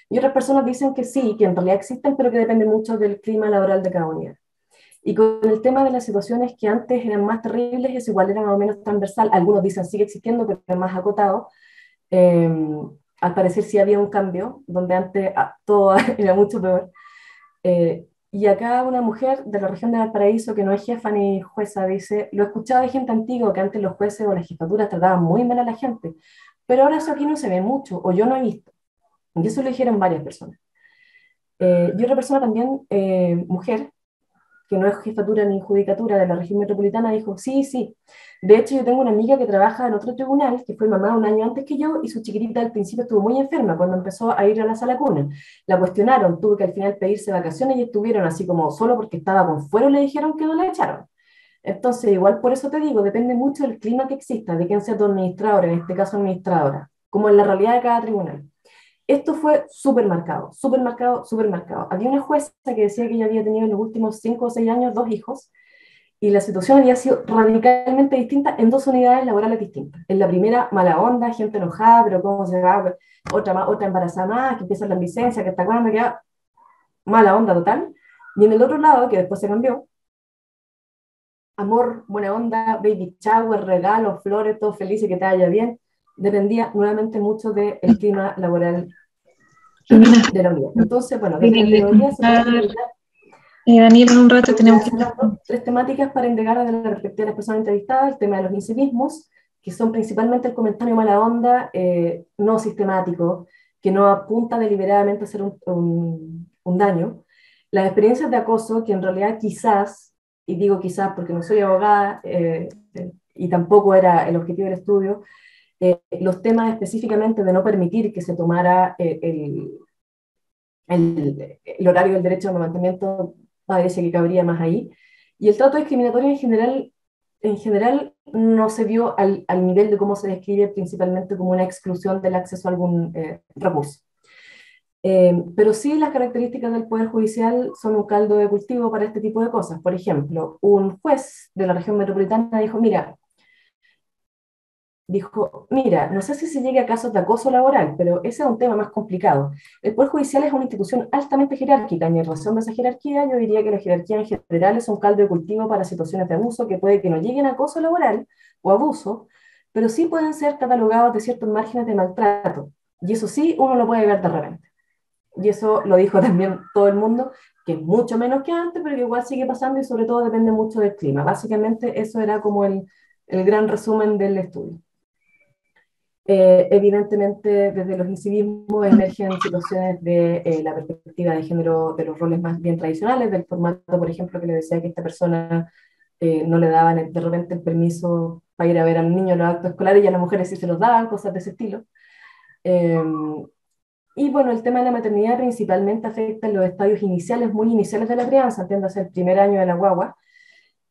Y otras personas dicen que sí, que en realidad existen, pero que depende mucho del clima laboral de cada unidad. Y con el tema de las situaciones que antes eran más terribles, es igual, era más o menos transversal. Algunos dicen sigue existiendo, pero es más acotado. Al parecer sí había un cambio, donde antes todo era mucho peor. Y acá una mujer de la región de Valparaíso, que no es jefa ni jueza, dice, lo he escuchado de gente antigua, que antes los jueces o las jefaturas trataban muy mal a la gente, pero ahora eso aquí no se ve mucho, o yo no he visto. Y eso lo dijeron varias personas. Y otra persona también, mujer, que no es jefatura ni judicatura de la región metropolitana, dijo, sí, sí. De hecho, yo tengo una amiga que trabaja en otro tribunal, que fue mamá un año antes que yo, y su chiquitita al principio estuvo muy enferma cuando empezó a ir a la sala cuna. La cuestionaron, tuvo que al final pedirse vacaciones y estuvieron así como solo porque estaba con fuero, le dijeron que no la echaron. Entonces, igual por eso te digo, depende mucho del clima que exista, de quién sea tu administrador, en este caso administradora, como en la realidad de cada tribunal. Esto fue súper marcado, súper marcado, súper marcado. Había una jueza que decía que ella había tenido en los últimos 5 o 6 años 2 hijos, y la situación había sido radicalmente distinta en 2 unidades laborales distintas. En la primera, mala onda, gente enojada, pero cómo se va, otra embarazada más, que empieza la licencia, que está cuando, que mala onda total. Y en el otro lado, que después se cambió, amor, buena onda, baby shower, regalos, flores, todo feliz y que te vaya bien, dependía nuevamente mucho del clima laboral de la unidad. Entonces, bueno, desde la teoría se puede limitar. Daniel, en un rato tenemos que... 3 temáticas para indagar desde la perspectiva de las personas entrevistadas: el tema de los incivismos, que son principalmente el comentario mala onda, no sistemático, que no apunta deliberadamente a hacer un daño. Las experiencias de acoso, que en realidad quizás, y digo quizás porque no soy abogada y tampoco era el objetivo del estudio, los temas específicamente de no permitir que se tomara el horario del derecho de amamantamiento, parece que cabría más ahí. Y el trato discriminatorio en general no se vio al nivel de cómo se describe principalmente como una exclusión del acceso a algún recurso. Pero sí, las características del Poder Judicial son un caldo de cultivo para este tipo de cosas. Por ejemplo, un juez de la región metropolitana dijo, mira, no sé si se llegue a casos de acoso laboral, pero ese es un tema más complicado. El Poder Judicial es una institución altamente jerárquica, y en razón de esa jerarquía, yo diría que la jerarquía en general es un caldo de cultivo para situaciones de abuso que puede que no lleguen a acoso laboral o abuso, pero sí pueden ser catalogados de ciertos márgenes de maltrato. Y eso sí, uno lo puede ver de repente. Y eso lo dijo también todo el mundo, que es mucho menos que antes, pero que igual sigue pasando y sobre todo depende mucho del clima. Básicamente eso era como el gran resumen del estudio. Evidentemente, desde los incivismos emergen situaciones de la perspectiva de género, de los roles más bien tradicionales, del formato, por ejemplo, que le decía que esta persona no le daban de repente el permiso para ir a ver al niño en los actos escolares, y a las mujeres sí se los daban, cosas de ese estilo. Y bueno, el tema de la maternidad principalmente afecta en los estadios iniciales, muy iniciales de la crianza, entiéndase el primer año de la guagua,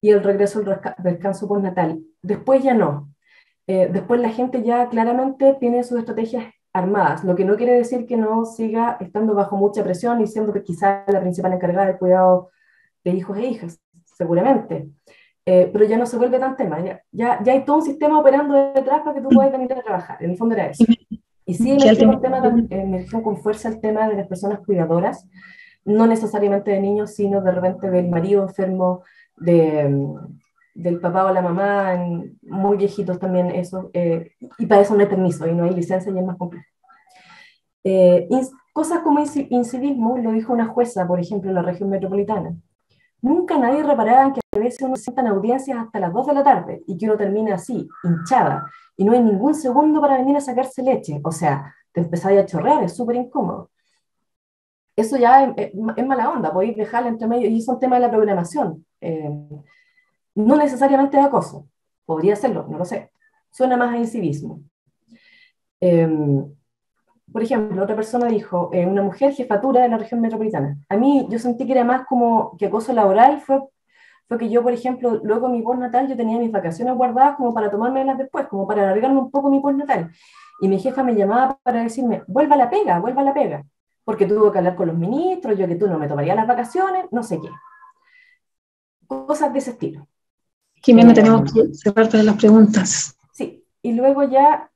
y el regreso al descanso postnatal. Después ya no. Después la gente ya claramente tiene sus estrategias armadas, lo que no quiere decir que no siga estando bajo mucha presión y siendo que quizá la principal encargada del cuidado de hijos e hijas, seguramente. Pero ya no se vuelve tan tema, ya hay todo un sistema operando detrás para que tú puedas venir a trabajar, en el fondo era eso. Y sí emergió con fuerza el tema de las personas cuidadoras, no necesariamente de niños, sino de repente del marido enfermo, del papá o la mamá, muy viejitos también, eso, y para eso no hay permiso y no hay licencia y es más complejo. Cosas como incivismo, lo dijo una jueza, por ejemplo, en la región metropolitana. Nunca nadie reparaba en que a veces uno se sienta en audiencias hasta las 2 de la tarde y que uno termina así, hinchada, y no hay ningún segundo para venir a sacarse leche. O sea, te empezáis a chorrear, es súper incómodo. Eso ya es mala onda, podéis dejarla entre medio, y es un tema de la programación. No necesariamente de acoso, podría serlo, no lo sé. Suena más a incivismo. Por ejemplo, otra persona dijo, una mujer jefatura de la región metropolitana. A mí yo sentí que era más como que acoso laboral, fue que yo, por ejemplo, luego de mi postnatal, yo tenía mis vacaciones guardadas como para tomármelas después, como para alargarme un poco mi postnatal. Y mi jefa me llamaba para decirme, vuelva a la pega, porque tuvo que hablar con los ministros, yo que tú no me tomaría las vacaciones, no sé qué. Cosas de ese estilo. Jimena, tenemos que cerrar todas las preguntas. Sí, y luego ya,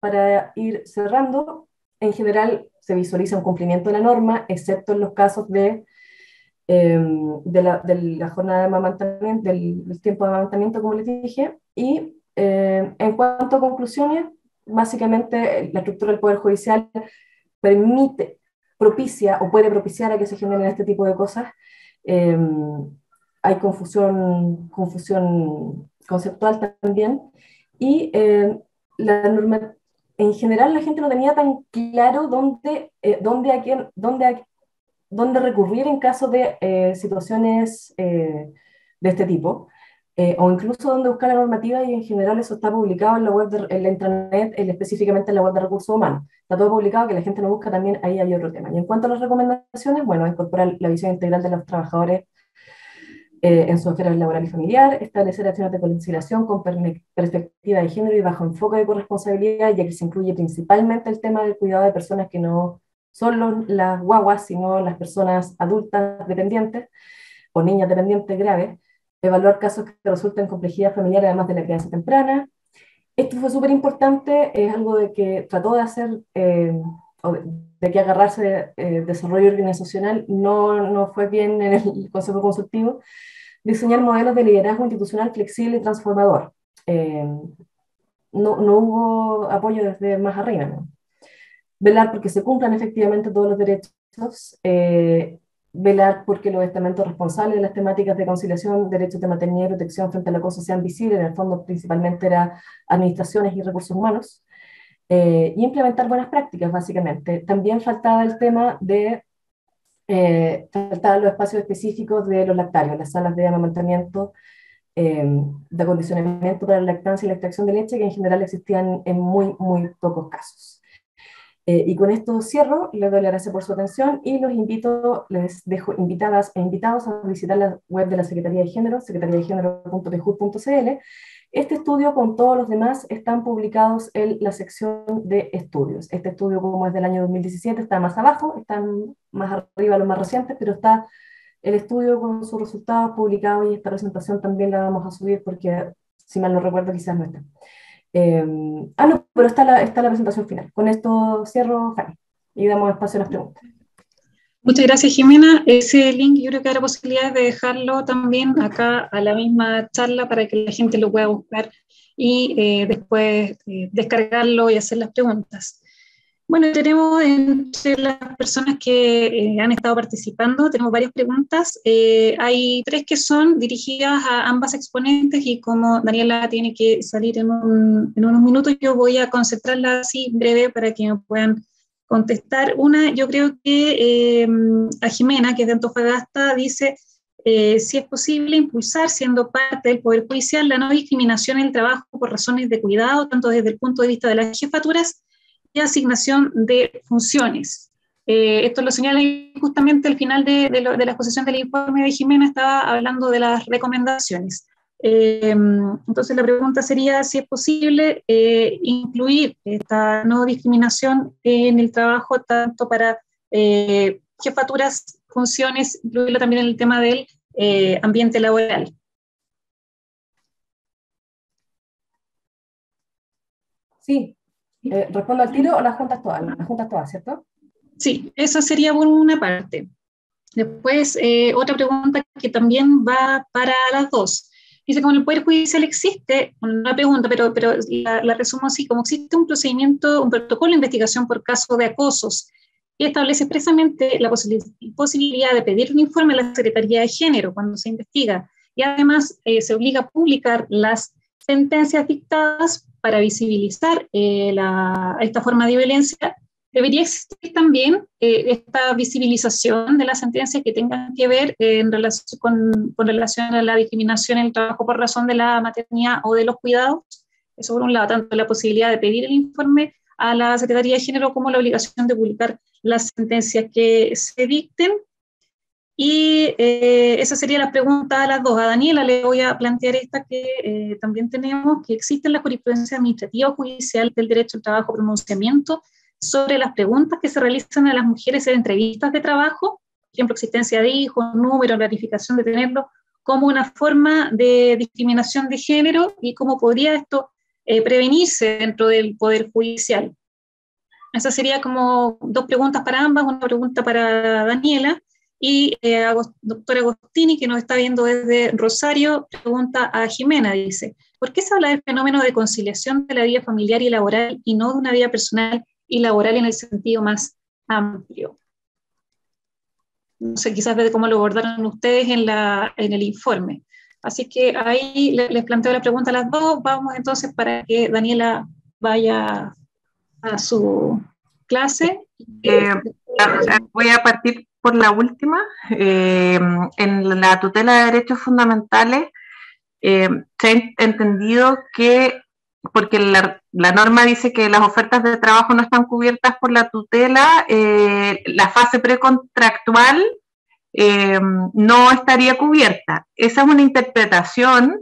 para ir cerrando, en general se visualiza un cumplimiento de la norma, excepto en los casos de la jornada de amamantamiento, del tiempo de amamantamiento, como les dije, y en cuanto a conclusiones, básicamente la estructura del Poder Judicial propicia o puede propiciar a que se generen este tipo de cosas. Hay confusión conceptual también, y la norma, en general la gente no tenía tan claro dónde recurrir en caso de situaciones de este tipo. o incluso dónde buscar la normativa, y en general eso está publicado en la web, en la intranet, específicamente en la web de recursos humanos. Está todo publicado, que la gente lo busca también, ahí hay otro tema. Y en cuanto a las recomendaciones, bueno, incorporar la visión integral de los trabajadores en su esfera laboral y familiar, establecer acciones de conciliación con perspectiva de género y bajo enfoque de corresponsabilidad, ya que se incluye principalmente el tema del cuidado de personas que no son las guaguas, sino las personas adultas dependientes o niñas dependientes graves, evaluar casos que resulten en complejidad familiar además de la crianza temprana. Esto fue súper importante, es algo de que trató de hacer, o de que agarrarse de desarrollo organizacional, no fue bien en el Consejo Consultivo, diseñar modelos de liderazgo institucional flexible y transformador. No hubo apoyo desde más arriba, ¿no? Velar porque se cumplan efectivamente todos los derechos, velar porque los estamentos responsables de las temáticas de conciliación, derechos de maternidad y protección frente al acoso sean visibles, en el fondo principalmente era administraciones y recursos humanos, y implementar buenas prácticas, básicamente. También faltaba el tema de, faltaban los espacios específicos de los lactarios, las salas de amamantamiento, de acondicionamiento para la lactancia y la extracción de leche, que en general existían en muy, muy pocos casos. Y con esto cierro, les doy las gracias por su atención y les dejo invitadas e invitados a visitar la web de la Secretaría de Género, secretariadegénero.pjud.cl. Este estudio, con todos los demás, están publicados en la sección de estudios. Este estudio, como es del año 2017, está más abajo, están más arriba los más recientes, pero está el estudio con sus resultados publicados, y esta presentación también la vamos a subir porque, si mal no recuerdo, quizás no está. No, pero está la presentación final. Con esto cierro, Fanny, y damos espacio a las preguntas. Muchas gracias, Jimena. Ese link yo creo que habrá posibilidades de dejarlo también acá a la misma charla para que la gente lo pueda buscar y después descargarlo y hacer las preguntas. Bueno, tenemos entre las personas que han estado participando, tenemos varias preguntas. Hay 3 que son dirigidas a ambas exponentes, y como Daniela tiene que salir en unos minutos, yo voy a concentrarla así breve para que me puedan contestar. Una, yo creo que a Jimena, que es de Antofagasta, dice si es posible impulsar, siendo parte del Poder Judicial, la no discriminación en el trabajo por razones de cuidado, tanto desde el punto de vista de las jefaturas y asignación de funciones. Esto lo señala justamente al final de la exposición del informe de Jimena, estaba hablando de las recomendaciones. Entonces la pregunta sería si es posible incluir esta no discriminación en el trabajo, tanto para jefaturas, funciones, incluirlo también en el tema del ambiente laboral. Sí. ¿Respondo al tiro o las juntas todas? Las juntas todas, ¿cierto? Sí, eso sería por una parte. Después, otra pregunta que también va para las dos. Dice, como el Poder Judicial existe, una pregunta, pero la resumo así, como existe un procedimiento, un protocolo de investigación por caso de acosos, que establece expresamente la posibilidad de pedir un informe a la Secretaría de Género cuando se investiga, y además se obliga a publicar las sentencias dictadas para visibilizar esta forma de violencia. Debería existir también esta visibilización de las sentencias que tengan que ver con relación a la discriminación en el trabajo por razón de la maternidad o de los cuidados. Eso por un lado, tanto la posibilidad de pedir el informe a la Secretaría de Género como la obligación de publicar las sentencias que se dicten. Y esa sería la pregunta a las dos. A Daniela le voy a plantear esta que también tenemos, que existe en la jurisprudencia administrativa o judicial del derecho al trabajo pronunciamiento sobre las preguntas que se realizan a las mujeres en entrevistas de trabajo, por ejemplo, existencia de hijos, número, ratificación de tenerlo, como una forma de discriminación de género y cómo podría esto prevenirse dentro del Poder Judicial. Esas serían como 2 preguntas para ambas, una pregunta para Daniela. Y doctor Agostini, que nos está viendo desde Rosario, pregunta a Jimena, dice, ¿por qué se habla del fenómeno de conciliación de la vida familiar y laboral y no de una vida personal y laboral en el sentido más amplio? No sé, quizás de cómo lo abordaron ustedes en el informe. Así que ahí les planteo la pregunta a las dos. Vamos entonces para que Daniela vaya a su clase. Voy a partir por la última. En la tutela de derechos fundamentales se ha entendido que, porque la norma dice que las ofertas de trabajo no están cubiertas por la tutela, la fase precontractual no estaría cubierta. Esa es una interpretación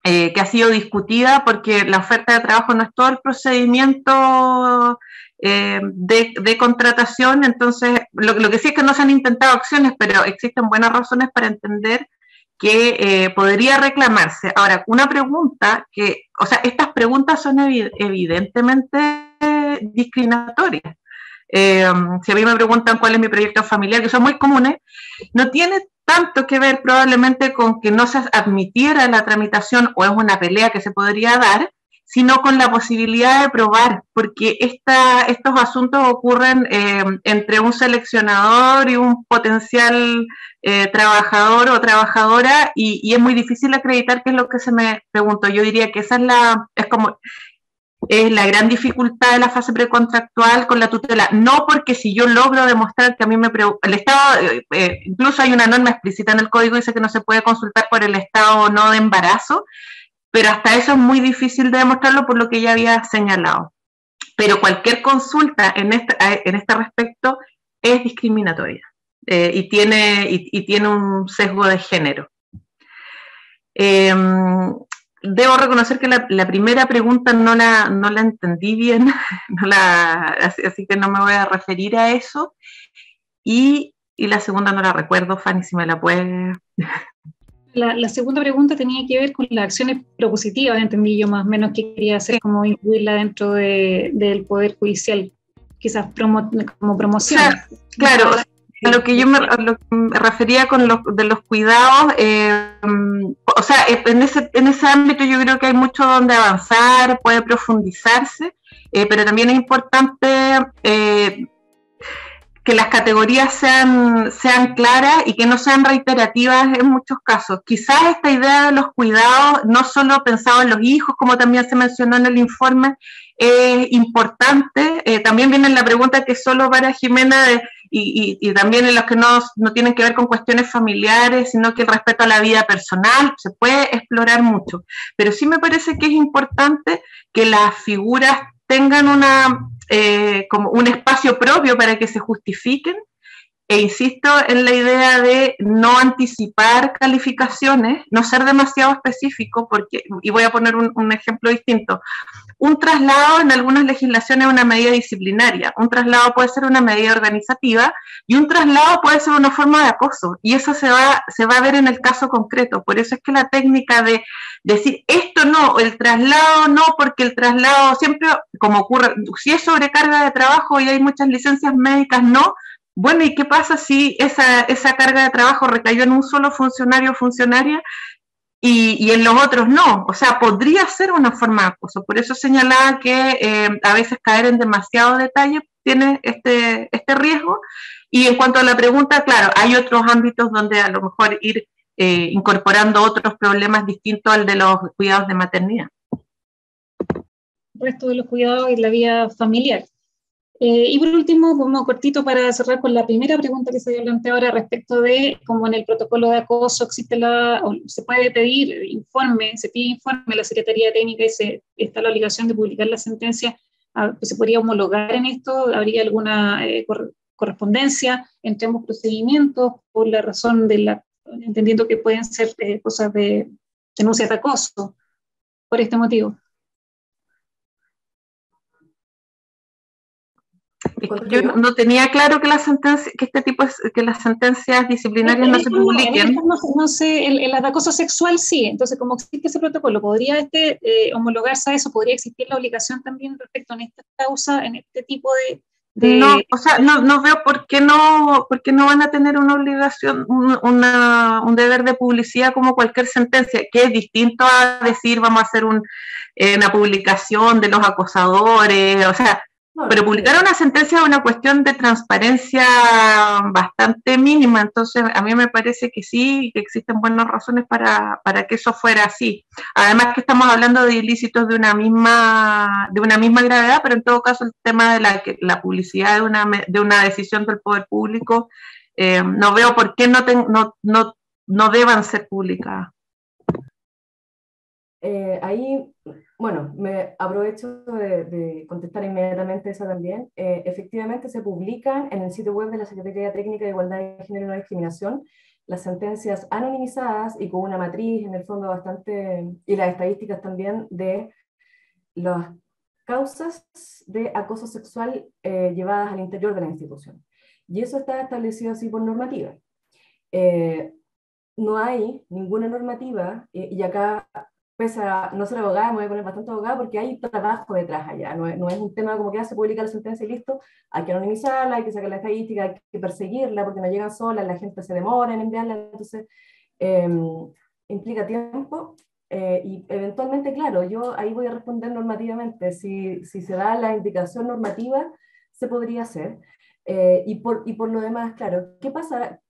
que ha sido discutida porque la oferta de trabajo no es todo el procedimiento de contratación, entonces lo que sí es que no se han intentado acciones, pero existen buenas razones para entender que podría reclamarse. Ahora, una pregunta que, o sea, estas preguntas son evidentemente discriminatorias. Si a mí me preguntan cuál es mi proyecto familiar, que son muy comunes, no tiene tanto que ver probablemente con que no se admitiera la tramitación o es una pelea que se podría dar, sino con la posibilidad de probar, porque estos asuntos ocurren entre un seleccionador y un potencial trabajador o trabajadora y es muy difícil acreditar qué es lo que se me preguntó. Yo diría que esa es la gran dificultad de la fase precontractual con la tutela, no porque si yo logro demostrar que a mí el Estado, incluso hay una norma explícita en el código, dice que no se puede consultar por el estado o no de embarazo, pero hasta eso es muy difícil de demostrarlo por lo que ya había señalado. Pero cualquier consulta en este respecto es discriminatoria y tiene un sesgo de género. Debo reconocer que la primera pregunta no la entendí bien, así que no me voy a referir a eso. Y la segunda no la recuerdo, Fanny, si me la puedes... La segunda pregunta tenía que ver con las acciones propositivas, entendí yo más o menos que quería hacer, como incluirla dentro del Poder Judicial, quizás como promoción. Claro, a lo que yo me refería con los cuidados, o sea, en ese ámbito yo creo que hay mucho donde avanzar, puede profundizarse, pero también es importante que las categorías sean claras y que no sean reiterativas en muchos casos. Quizás esta idea de los cuidados, no solo pensado en los hijos, como también se mencionó en el informe, es importante. También viene la pregunta que es solo para Jimena, y también en los que no tienen que ver con cuestiones familiares, sino que el respeto a la vida personal, se puede explorar mucho. Pero sí me parece que es importante que las figuras tengan como un espacio propio para que se justifiquen, e insisto en la idea de no anticipar calificaciones, no ser demasiado específico, y voy a poner un ejemplo distinto. Un traslado en algunas legislaciones es una medida disciplinaria, un traslado puede ser una medida organizativa y un traslado puede ser una forma de acoso, y eso se va a ver en el caso concreto. Por eso es que la técnica de decir esto no, el traslado no, porque el traslado siempre, como ocurre, si es sobrecarga de trabajo y hay muchas licencias médicas, no. Bueno, ¿y qué pasa si esa carga de trabajo recayó en un solo funcionario o funcionaria y en los otros no? O sea, podría ser una forma de acoso. Por eso señalaba que a veces caer en demasiado detalle tiene este riesgo. Y en cuanto a la pregunta, claro, hay otros ámbitos donde a lo mejor ir incorporando otros problemas distintos al de los cuidados de maternidad. El resto de los cuidados y la vida familiar. Y por último, como cortito para cerrar con la primera pregunta que se planteó ahora respecto de cómo en el protocolo de acoso existe se puede pedir informe, se pide informe a la Secretaría Técnica y está la obligación de publicar la sentencia. ¿Se podría homologar en esto? ¿Habría alguna correspondencia entre ambos procedimientos por la razón entendiendo que pueden ser cosas de denuncias de acoso por este motivo? Yo no tenía claro que las sentencias disciplinarias no se publiquen. No sé, el acoso sexual sí, entonces como existe ese protocolo, ¿podría homologarse a eso? ¿Podría existir la obligación también respecto a esta causa, en este tipo de... No, o sea, no veo por qué no van a tener una obligación, un deber de publicidad como cualquier sentencia, que es distinto a decir vamos a hacer una publicación de los acosadores, o sea, pero publicar una sentencia es una cuestión de transparencia bastante mínima, entonces a mí me parece que sí, que existen buenas razones para que eso fuera así. Además que estamos hablando de ilícitos de una misma gravedad, pero en todo caso el tema de la publicidad de una decisión del poder público, no veo por qué no deban ser publicadas. Ahí, bueno, me aprovecho de contestar inmediatamente esa también. Efectivamente, se publican en el sitio web de la Secretaría Técnica de Igualdad de Género y No Discriminación las sentencias anonimizadas y con una matriz, en el fondo, bastante, y las estadísticas también de las causas de acoso sexual llevadas al interior de la institución. Y eso está establecido así por normativa. No hay ninguna normativa, y acá, pese a no ser abogada, me voy a poner bastante abogada porque hay trabajo detrás allá, no es un tema como que ya se publica la sentencia y listo, hay que anonimizarla, hay que sacar la estadística, hay que perseguirla porque no llegan solas, la gente se demora en enviarla, entonces eh, implica tiempo. Y eventualmente, claro, yo ahí voy a responder normativamente, si se da la indicación normativa, se podría hacer. Y por lo demás, claro, ¿qué pasa?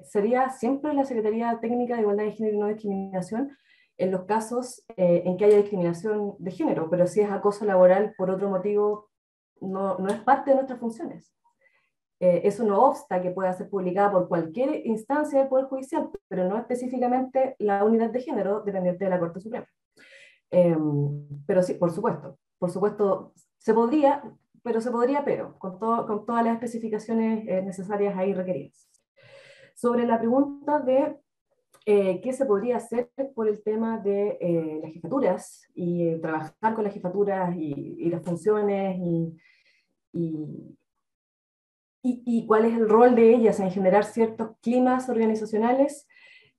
Sería siempre la Secretaría Técnica de Igualdad de Género y No Discriminación en los casos en que haya discriminación de género, pero si es acoso laboral por otro motivo, no es parte de nuestras funciones. Eso no obsta que pueda ser publicada por cualquier instancia del Poder Judicial, pero no específicamente la unidad de género dependiente de la Corte Suprema. Pero sí, por supuesto, se podría, pero con todas las especificaciones necesarias ahí requeridas. Sobre la pregunta de qué se podría hacer por el tema de las jefaturas y trabajar con las jefaturas y las funciones y cuál es el rol de ellas en generar ciertos climas organizacionales,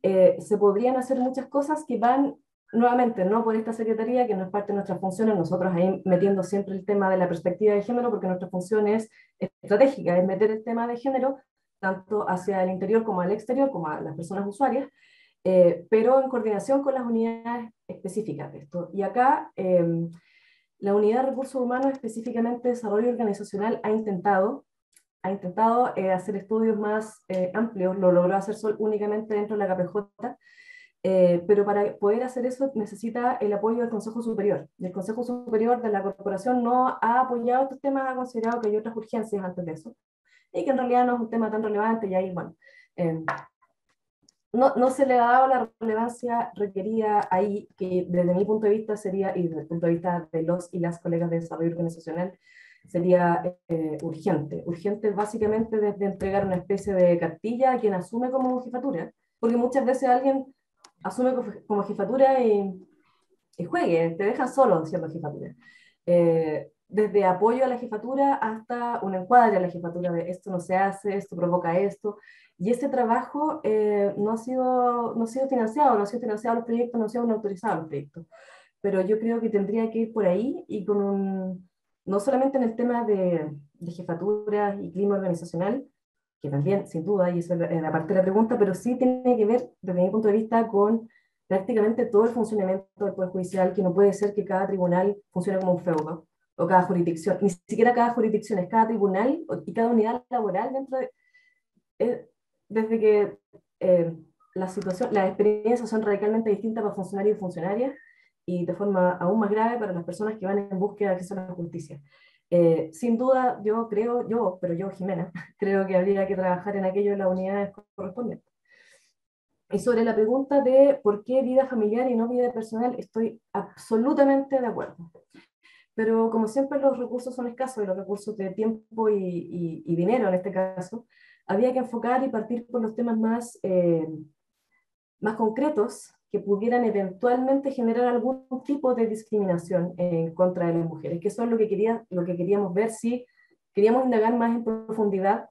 se podrían hacer muchas cosas que van, nuevamente, no por esta secretaría, que no es parte de nuestras funciones, nosotros ahí metiendo siempre el tema de la perspectiva de género, porque nuestra función es estratégica, es meter el tema de género tanto hacia el interior como al exterior, como a las personas usuarias, pero en coordinación con las unidades específicas de esto. Y acá, la Unidad de Recursos Humanos, específicamente Desarrollo Organizacional, ha intentado hacer estudios más amplios, lo logró hacer únicamente dentro de la KPJ, pero para poder hacer eso necesita el apoyo del Consejo Superior. Y el Consejo Superior de la Corporación no ha apoyado estos temas, ha considerado que hay otras urgencias antes de eso, y que en realidad no es un tema tan relevante, y ahí, bueno, no se le ha dado la relevancia requerida ahí, que desde mi punto de vista sería, y desde el punto de vista de los y las colegas de desarrollo organizacional, sería urgente básicamente desde entregar una especie de cartilla a quien asume como jefatura, porque muchas veces alguien asume como jefatura y juegue, te dejan solo siendo jefatura. Desde apoyo a la jefatura hasta un encuadre a la jefatura de esto no se hace, esto provoca esto, y ese trabajo no ha sido financiado, no ha sido financiado los proyectos, no ha sido autorizado los proyectos, pero yo creo que tendría que ir por ahí y no solamente en el tema de jefaturas y clima organizacional, que también, sin duda, y eso es la parte de la pregunta, pero sí tiene que ver, desde mi punto de vista, con prácticamente todo el funcionamiento del Poder Judicial, que no puede ser que cada tribunal funcione como un feudo, o cada jurisdicción, ni siquiera cada jurisdicción, es cada tribunal y cada unidad laboral dentro de... desde que las experiencias son radicalmente distintas para funcionarios y funcionarias, y de forma aún más grave para las personas que van en búsqueda de acceso a la justicia. Sin duda, yo, Jimena, creo que habría que trabajar en aquello en las unidades correspondientes. Y sobre la pregunta de por qué vida familiar y no vida personal, estoy absolutamente de acuerdo. Pero como siempre los recursos son escasos, y los recursos de tiempo y dinero en este caso, había que enfocar y partir por los temas más concretos que pudieran eventualmente generar algún tipo de discriminación en contra de las mujeres, que eso es lo que queríamos ver, si queríamos indagar más en profundidad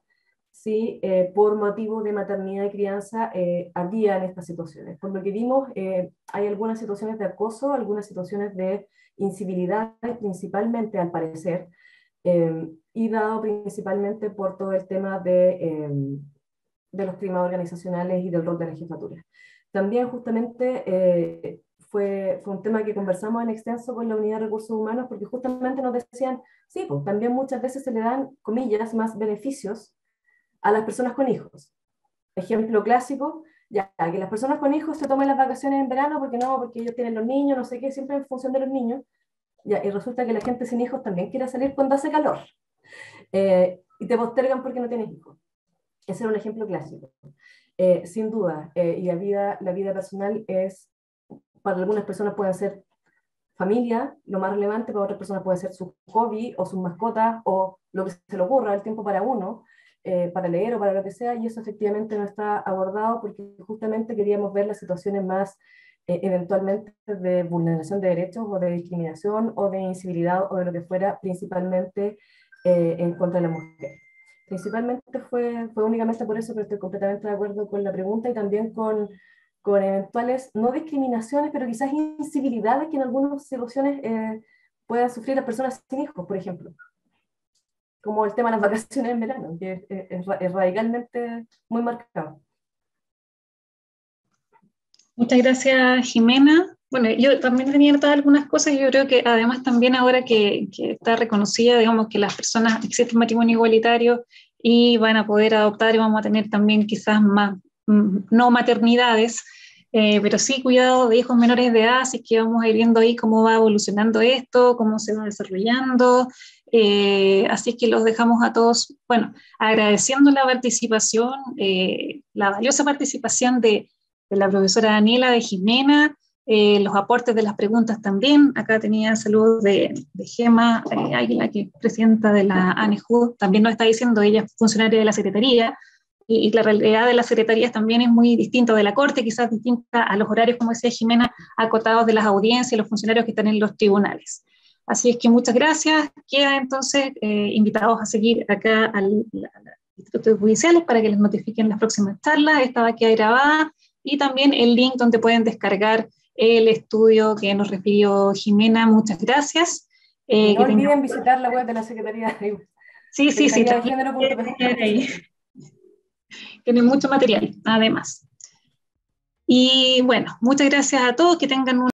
si por motivo de maternidad y crianza habían estas situaciones. Por lo que vimos, hay algunas situaciones de acoso, algunas situaciones de incivilidad, principalmente al parecer, y dado principalmente por todo el tema de los climas organizacionales y del rol de la jefatura. También justamente fue un tema que conversamos en extenso con la Unidad de Recursos Humanos, porque justamente nos decían, sí, pues también muchas veces se le dan, comillas, más beneficios a las personas con hijos. Ejemplo clásico, ya que las personas con hijos se tomen las vacaciones en verano porque ellos tienen los niños, no sé qué, siempre en función de los niños, ya, y resulta que la gente sin hijos también quiere salir cuando hace calor, y te postergan porque no tienes hijos. Ese era un ejemplo clásico. Sin duda, y la vida personal es para algunas personas pueden ser familia, lo más relevante, para otras personas puede ser su hobby o sus mascotas o lo que se le ocurra, el tiempo para uno, para leer o para lo que sea, y eso efectivamente no está abordado porque justamente queríamos ver las situaciones más eventualmente de vulneración de derechos o de discriminación o de incivilidad o de lo que fuera, principalmente en contra de la mujer. Principalmente fue únicamente por eso, pero estoy completamente de acuerdo con la pregunta y también con eventuales, no discriminaciones, pero quizás incivilidades que en algunas situaciones puedan sufrir las personas sin hijos, por ejemplo. Como el tema de las vacaciones en verano, que es radicalmente muy marcado. Muchas gracias, Jimena. Bueno, yo también tenía notadas algunas cosas y yo creo que además también ahora que está reconocida, digamos, que las personas, existe un matrimonio igualitario y van a poder adoptar y vamos a tener también quizás más, no maternidades, pero sí cuidado de hijos menores de edad, así que vamos a ir viendo ahí cómo va evolucionando esto, cómo se va desarrollando, así que los dejamos a todos, bueno, agradeciendo la participación, la valiosa participación de la profesora Daniela, de Jimena, los aportes de las preguntas también. Acá tenía saludos de Gema Águila, que es presidenta de la ANEJUD, también nos está diciendo, ella es funcionaria de la Secretaría, y la realidad de las secretarías también es muy distinta de la Corte, quizás distinta a los horarios, como decía Jimena, acotados de las audiencias, los funcionarios que están en los tribunales. Así es que muchas gracias. Queda entonces invitados a seguir acá al Instituto Judiciales para que les notifiquen las próximas charlas. Esta va a quedar grabada y también el link donde pueden descargar el estudio que nos refirió Jimena. Muchas gracias. Y no olviden visitar la web de la Secretaría de Género. Tiene mucho material, además. Y bueno, muchas gracias a todos, que tengan un